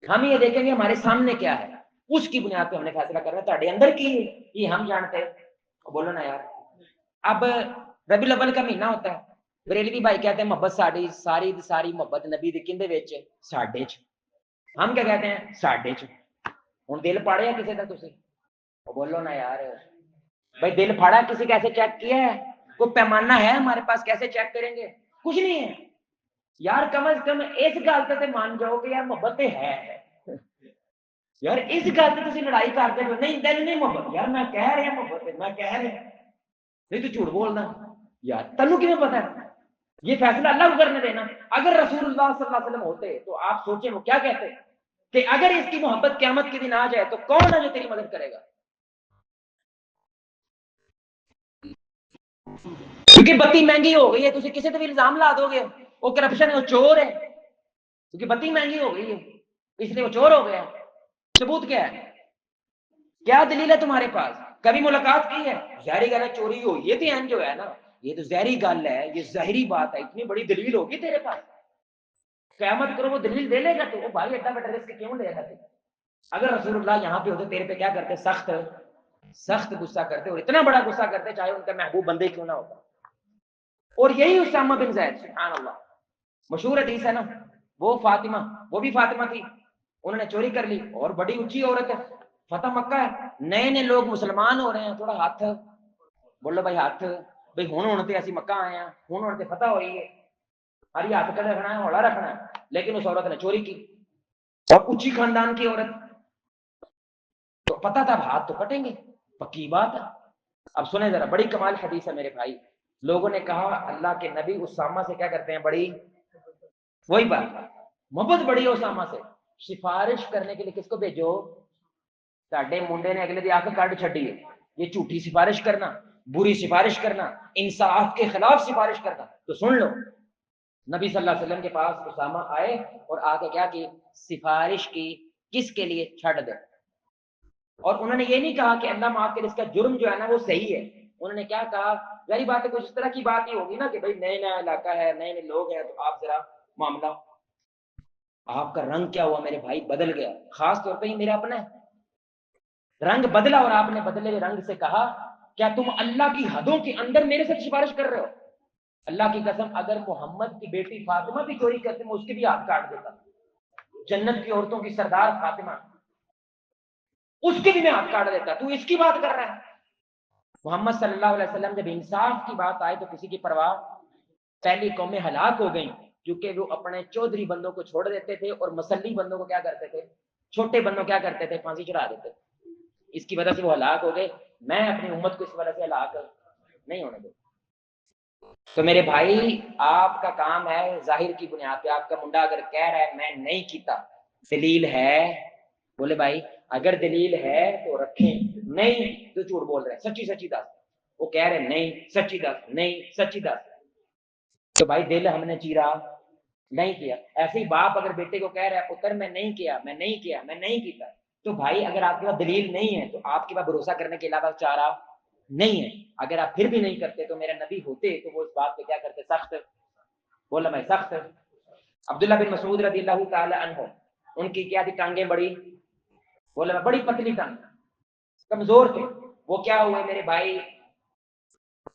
ہم یہ دیکھیں گے ہمارے سامنے کیا ہے، اس کی بنیاد پہ ہم نے فیصلہ کرنا ہے، تہاڈے اندر کی یہ ہم جانتے ہیں۔ بولو نا یار، اب ربیع الاول کا مہینہ ہوتا ہے، بریلوی بھائی کہتے ہیں محبت ساڈی ساری دی ساری محبت نبی دی کندے وچ ساڈے چ، ہم کیا کہتے ہیں ساڈے چ۔ ہن دل پاڑیا کسی دا تسی؟ بولو نا یار بھائی، دل پھاڑا کسی کیسے چیک کیا ہے؟ کوئی پیمانہ ہے ہمارے پاس؟ کیسے چیک کریں گے؟ کچھ نہیں ہے یار. کم از کم اس گل تے مان جاؤ کہ یار محبت ہے یار. اس گل تے تسی لڑائی کرتے ہو نہیں تین نہیں محبت. یار میں کہہ رہا محبت ہے, میں کہہ رہا نہیں تو جھوٹ بولنا یار. تینوں کیوں پتا ہے؟ یہ فیصلہ اللہ کو کرنے دینا. اگر رسول اللہ صلی اللہ علیہ وسلم ہوتے تو آپ سوچیں وہ کیا کہتے کہ اگر اس کی محبت قیامت کے دن آ جائے تو کون ہے جو تیری مدد کرے گا؟ کیونکہ بتی مہنگی ہو گئی ہے, تسی کسی تے بھی الزام لا دو گے وہ کرپشن ہے, وہ چور ہے. کیونکہ بتی مہنگی ہو گئی ہے اس لیے وہ چور ہو گیا. ثبوت کیا ہے؟ کیا دلیل ہے تمہارے پاس؟ کبھی ملاقات کی ہے؟ ظاہری گل ہے چوری ہوئی, یہ تو جو ہے نا یہ تو ظاہری گل ہے, یہ ظاہری بات ہے. اتنی بڑی دلیل ہوگی تیرے پاس, قیامت کرو وہ دلیل دے لے گا تو وہ بھائی ایڈا بیٹا رسک کیوں لے گا؟ اگر رسول اللہ یہاں پہ ہوتے تیرے پہ کیا کرتے؟ سخت سخت غصہ کرتے, اور اتنا بڑا غصہ کرتے چاہے ان کا محبوب بندے کیوں نہ ہوتا. اور یہی اسامہ بن زید, سبحان اللہ, مشہور حدیث ہے نا, وہ فاطمہ, وہ بھی فاطمہ تھی, انہوں نے چوری کر لی, اور بڑی اونچی عورت ہے, فتح مکہ ہے, نئے نئے لوگ مسلمان ہو رہے ہیں, تھوڑا ہاتھ بولو بھائی, ہاتھ بھائی ہوں تے اسی مکہ آئے ہیں, ہوں تے فتح ہوئی ہے, ہری ہاتھ کڑے رکھنا ہے, ہولا رکھنا ہے. لیکن اس عورت نے چوری کی, اور اونچی خاندان کی عورت, تو پتہ تھا ہاتھ تو کٹیں گے, پکی بات ہے. اب سنیں ذرا, بڑی کمال حدیث ہے میرے بھائی. لوگوں نے کہا اللہ کے نبی اسامہ سے کیا کرتے ہیں؟ بڑی, وہی بات, محبت بڑی ہے اسامہ سے. سفارش کرنے کے لیے کس کو بھیجو؟ ساڈے منڈے نے اگلے دی آنکھ کٹ چھڈی ہے. یہ جھوٹی سفارش کرنا, بری سفارش کرنا, انصاف کے خلاف سفارش کرنا. تو سن لو, نبی صلی اللہ علیہ وسلم کے پاس اسامہ آئے اور آ کے کیا کی؟ سفارش کی. کس کے لیے؟ چھڑ دے. اور انہوں نے یہ نہیں کہا کہ اللہ معاف کرے اس کا جرم جو ہے نا وہ صحیح ہے. انہوں نے کیا کہا؟ ظاہری بات ہے کچھ اس طرح کی بات ہی ہوگی نا کہ بھائی نئے نیا علاقہ ہے, نئے نئے لوگ ہیں, تو آپ ذرا معاملہ, آپ کا رنگ کیا ہوا میرے بھائی؟ بدل گیا. خاص طور پہ یہ میرا اپنا ہے, رنگ بدلا, اور آپ نے بدلے ہوئے رنگ سے کہا کیا تم اللہ کی حدوں کے اندر میرے سے سفارش کر رہے ہو؟ اللہ کی قسم اگر محمد کی بیٹی فاطمہ بھی چوری کرتے میں اس کے بھی ہاتھ کاٹ دیتا. جنت کی عورتوں کی سردار فاطمہ, اس کے بھی میں ہاتھ کاٹ دیتا. تو اس کی بات کر رہا ہے. محمد صلی اللہ علیہ وسلم جب انصاف کی بات آئے تو کسی کی پرواہ. پہلی قومیں ہلاک ہو گئیں کیونکہ وہ اپنے چودھری بندوں کو چھوڑ دیتے تھے, اور مسلی بندوں کو کیا کرتے تھے؟ چھوٹے بندوں کیا کرتے تھے؟ پھانسی چڑھا دیتے. اس کی وجہ سے وہ ہلاک ہو گئے. میں اپنی امت کو اس وجہ سے ہلاک نہیں ہونے دوں. تو میرے بھائی آپ کا کام ہے ظاہر کی بنیاد پہ, آپ کا منڈا اگر کہہ رہا ہے میں نہیں کیتا, دلیل ہے؟ بولے بھائی اگر دلیل ہے تو رکھیں, نہیں تو جھوٹ بول رہے ہیں, سچی سچی دس. وہ کہہ رہے نہیں سچی دس, نہیں سچی دس. تو بھائی دل ہم نے چیرا نہیں کیا. ایسے ہی باپ اگر بیٹے کو کہہ رہا ہے پتر میں نہیں کیا, میں نہیں کیا, میں نہیں کیتا, تو بھائی اگر آپ کے پاس دلیل نہیں ہے تو آپ کے پاس بھروسہ کرنے کے علاوہ چارہ نہیں ہے. اگر آپ پھر بھی نہیں کرتے تو میرے نبی ہوتے تو وہ اس بات پہ کیا کرتے؟ سخت. بولا میں سخت. عبداللہ بن مسعود رضی اللہ تعالی عنہ, ان کی کیا تھی؟ ٹانگیں بڑی. بولا میں بڑی پتلی ٹانگ, کمزور تھے. وہ کیا ہوئے میرے بھائی؟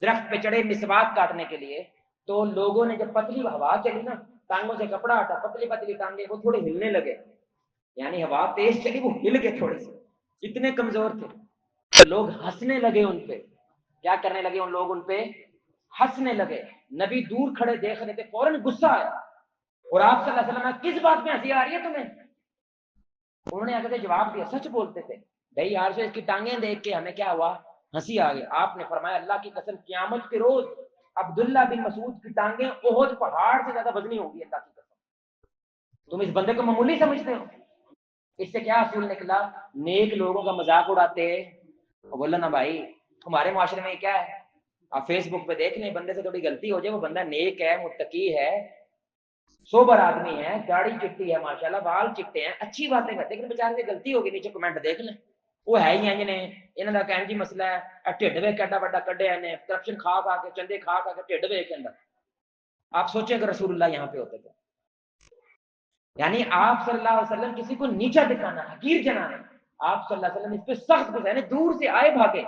درخت پہ چڑھے مسواک کاٹنے کے لیے, تو لوگوں نے جب پتلی ہوا چلی نا, ٹانگوں سے کپڑا ہٹا, پتلی پتلی ٹانگیں وہ تھوڑے ہلنے لگے, یعنی ہوا تیز چلی وہ ہل گئے تھوڑے سے, اتنے کمزور تھے. تو لوگ ہنسنے لگے ان پہ. کیا کرنے لگے ان لوگ؟ ان پہ ہنسنے لگے. نبی دور کھڑے دیکھ رہے تھے, فوراً غصہ آیا, اور آپ صلی اللہ علیہ وسلم کس بات میں ہنسی آ رہی ہے تمہیں؟ انہوں نے اگر جواب دیا, سچ بولتے تھے بھائی یار سے اس کی ٹانگیں دیکھ کے ہمیں کیا ہوا؟ ہنسی آ گئی. آپ نے فرمایا اللہ کی قسم قیامت کے روز عبداللہ بن مسعود کی ٹانگیں احد پہاڑ سے زیادہ وزنی ہوں گی. اللہ کی قسم, تم اس بندے کو معمولی سمجھتے ہو؟ اس سے کیا اصول نکلا؟ نیک لوگوں کا مذاق اڑاتے. بولو نا بھائی ہمارے معاشرے میں کیا ہے, آپ فیس بک پہ دیکھ لیں, بندے سے تھوڑی غلطی ہو جائے, وہ بندہ نیک ہے, متقی ہے, سوبر آدمی ہے, داڑھی چٹی ہے, ماشاءاللہ بال چٹے ہیں, اچھی باتیں کرتے, لیکن بیچارے سے غلطی ہوگی, نیچے کمنٹ دیکھ لیں, وہ ہے ہی انج نے, انہاں دا کہن جی مسئلہ ہے, ٹھڈ ویکھ ایڈا بڑا کڈیا نے, کرپشن کھا کھا کے, چندے کھا کھا کے ٹھڈ ویکھ اندا. آپ سوچیں کہ رسول اللہ یہاں پہ ہوتے تھے, یعنی آپ صلی اللہ علیہ وسلم کسی کو نیچا دکھانا, حقیر جنانا, آپ صلی اللہ علیہ وسلم اس پہ سخت گزارے, دور سے آئے بھاگے.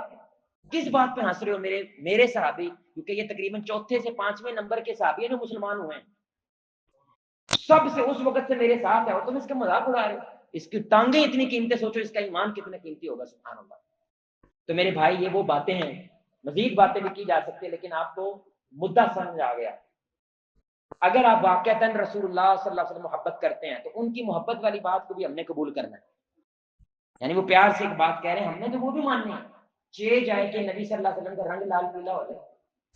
کس بات پہ ہنس رہے ہو میرے صحابی؟ کیونکہ یہ تقریباً 4 سے 5ویں نمبر کے صحابی ہیں جو مسلمان ہوئے ہیں, سب سے اس وقت سے میرے ساتھ ہے, اور تم اس کا مذاق اڑا رہے ہو. اس کی ٹانگیں اتنی قیمتی, سوچو اس کا ایمان کتنا قیمتی ہوگا, سبحان اللہ. تو میرے بھائی یہ وہ باتیں ہیں مزید باتیں بھی کی جا سکتی ہیں، لیکن آپ کو مدعا سمجھ آ گیا۔ اگر آپ واقعتاً رسول اللہ صلی اللہ علیہ وسلم محبت کرتے ہیں تو ان کی محبت والی بات کو بھی ہم نے قبول کرنا ہے، یعنی وہ پیار سے ایک بات کہہ رہے ہیں ہم نے تو وہ بھی ماننی ہے، چاہے جائے کہ نبی صلی اللہ علیہ وسلم کا رنگ لال پیلا ہو جائے،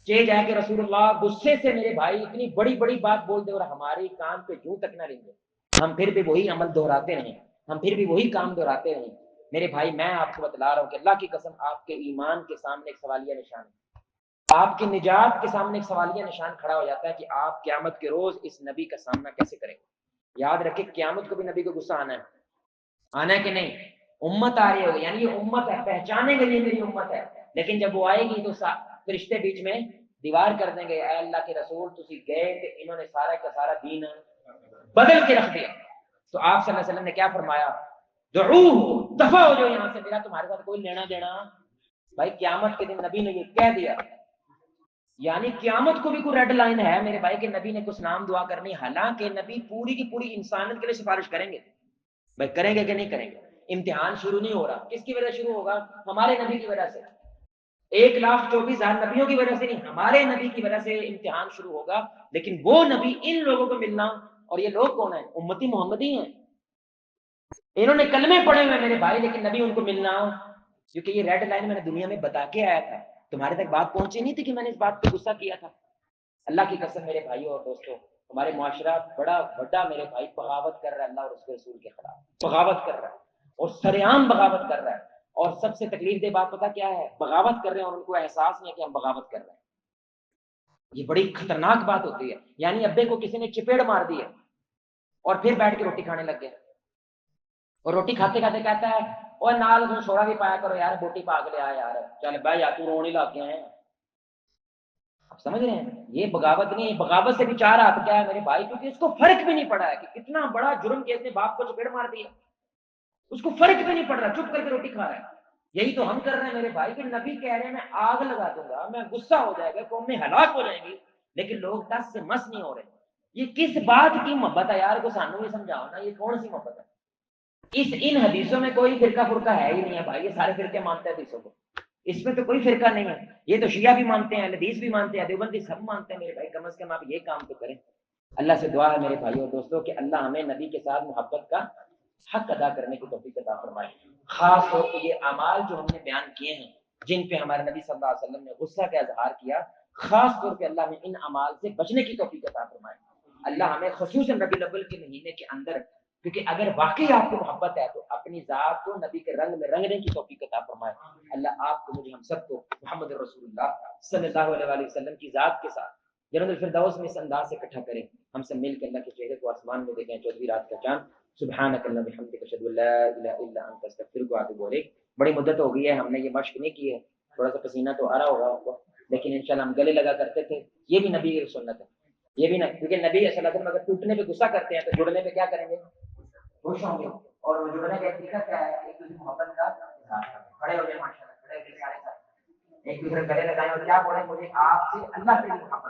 چاہے جائے کہ رسول اللہ غصے سے میرے بھائی اتنی بڑی بڑی بات بول دے اور ہماری کان پہ جوں تک نہ رہیں، ہم پھر بھی وہی عمل دہراتے رہیں، ہم پھر بھی وہی کام دہراتے رہیں۔ میرے بھائی میں آپ کو بتلا رہا ہوں کہ اللہ کی قسم آپ کے ایمان کے سامنے ایک سوالیہ نشان ہے، آپ کی نجات کے سامنے ایک سوالیہ نشان کھڑا ہو جاتا ہے کہ آپ قیامت کے روز اس نبی کا سامنا کیسے کریں گے۔ یاد رکھیں قیامت کو بھی نبی کو غصہ آنا ہے کہ نہیں، امت آ رہی ہوگی، یعنی یہ امت ہے، پہچانے کے لیے میری امت ہے، لیکن جب وہ آئے گی تو فرشتے بیچ میں دیوار کر دیں گے، اے اللہ کے رسول تسی گئے کہ انہوں نے سارا کا سارا دین بدل کے رکھ دیا۔ تو آپ صلی اللہ علیہ وسلم نے کیا فرمایا، دعوہ دفع ہو جاؤ یہاں سے، میرا تمہارے ساتھ کوئی لینا دینا۔ بھائی قیامت کے دن نبی نے یہ کہہ دیا، یعنی قیامت کو بھی کوئی ریڈ لائن ہے میرے بھائی کہ نبی نے کچھ نام دعا کرنی، حالانکہ نبی پوری کی پوری انسانیت کے لیے سفارش کریں گے، بھائی کریں گے کہ نہیں کریں گے۔ امتحان شروع نہیں ہو رہا، کس کی وجہ شروع ہوگا، ہمارے نبی کی وجہ سے، 1,24,000 نبیوں کی وجہ سے نہیں، ہمارے نبی کی وجہ سے امتحان شروع ہوگا۔ لیکن وہ نبی ان لوگوں کو ملنا، اور یہ لوگ کون ہیں، امتی محمدی ہیں، انہوں نے کلمے پڑھے ہوئے میرے بھائی، لیکن نبی ان کو ملنا، کیونکہ یہ ریڈ لائن میں نے دنیا میں بتا کے آیا تھا، تمہارے تک بات پہنچی نہیں تھی کہ میں نے اس بات پہ غصہ کیا تھا۔ اللہ کی قسم میرے بھائیوں اور دوستوں، ہمارے معاشرہ بڑا بڑا میرے بھائی بغاوت کر رہا ہے اللہ اور اس کے رسول کے خلاف، بغاوت کر رہا ہے اور سریعان بغاوت کر رہا ہے، اور سب سے تکلیف دہ بات پتہ کیا ہے، بغاوت کر رہے ہیں اور ان کو احساس نہیں ہے کہ ہم بغاوت کر رہے ہیں۔ یہ بڑی خطرناک بات ہوتی ہے، یعنی ابے کو کسی نے چپیڑ مار دی ہے اور پھر بیٹھ کے روٹی کھانے لگ گیا، اور روٹی کھاتے کھاتے کہتا ہے اور نال سوڑا بھی پایا کرو یار، بوٹی پا کے لیا یار، چل بھائی یا تو رونے لگ گئے ہیں۔ آپ سمجھ رہے ہیں، یہ بغاوت نہیں ہے، بغاوت سے بھی چار ہاتھ کیا ہے میرے بھائی، کیونکہ اس کو فرق بھی نہیں پڑا ہے کہ کتنا بڑا جرم کہ اس نے باپ کو چپیڑ مار دیا، اس کو فرق بھی نہیں پڑ رہا، چپ کر کے روٹی کھا رہا ہے۔ یہی تو ہم کر رہے ہیں میرے بھائی، کہ نبی کہہ رہے ہیں میں آگ لگا دوں گا، میں غصہ ہو جائے گا، قومیں ہلاک ہو جائیں گی، لیکن لوگ دس سے مس نہیں ہو رہے۔ یہ کس بات کی محبت ہے یار، کو سانوں بھی سمجھاؤ نا، یہ کون سی محبت ہے؟ ان حدیثوں میں کوئی فرقہ فرقہ ہے ہی نہیں ہے بھائی، یہ سارے فرقے مانتے ہیں حدیثوں کو، اس میں تو کوئی فرقہ نہیں ہے، یہ تو شیعہ بھی مانتے ہیں، حدیث بھی مانتے ہیں، دیوبندی سب مانتے ہیں میرے بھائی، کم از کم آپ یہ کام تو کریں۔ اللہ سے دعا ہے میرے بھائیوں اور دوستوں کہ اللہ ہمیں نبی کے ساتھ محبت کا حق ادا کرنے کی توفیق عطا فرمائے۔ خاص طور پہ یہ اعمال جو ہم نے بیان کیے ہیں، جن پہ ہمارے نبی صلی اللہ علیہ وسلم نے غصہ کا اظہار کیا، خاص طور پہ اللہ ہمیں ان اعمال سے بچنے کی توفیق عطا فرمائے۔ اللہ ہمیں خصوصاً ربیع الاول کے مہینے کے اندر، کیونکہ اگر واقعی آپ کو محبت ہے تو اپنی ذات کو نبی کے رنگ میں رنگنے کی توفیق عطا فرمائے۔ اللہ آپ کو، مجھے، ہم سب کو محمد رسول اللہ صلی اللہ علیہ وآلہ وسلم کی ذات کے ساتھ جنت الفردوس میں اس انداز سے اکٹھا کریں، ہم سب مل کے اللہ کے چہرے کو آسمان میں دیکھیں، چودھویں رات کا چاند۔ سبحانک اللہم وبحمدک، اشہد ان لا الہ الا انت، استغفرک واتوب الیک۔ بڑی مدت ہو گئی ہے ہم نے یہ مشق نہیں کی ہے، تھوڑا سا پسینہ تو آ رہا ہوگا آپ کو، لیکن انشاءاللہ ہم گلے لگا کرتے تھے، یہ بھی نبی کی سنت ہے، یہ بھی کیونکہ نبی صلی اللہ علیہ وسلم اگر ٹوٹنے پہ غصہ کرتے ہیں تو جڑنے پہ کیا کریں گے، خوش ہوں گے، اور جڑنے کا طریقہ کیا ہے، ایک دوسرے محبت کا اظہار کریں۔ کھڑے ہو جائیں ماشاءاللہ، کھڑے ہو کے سارے ساتھ ایک دوسرے گلے لگائیں اور کیا بولیں، مجھے آپ سے اللہ سے محبت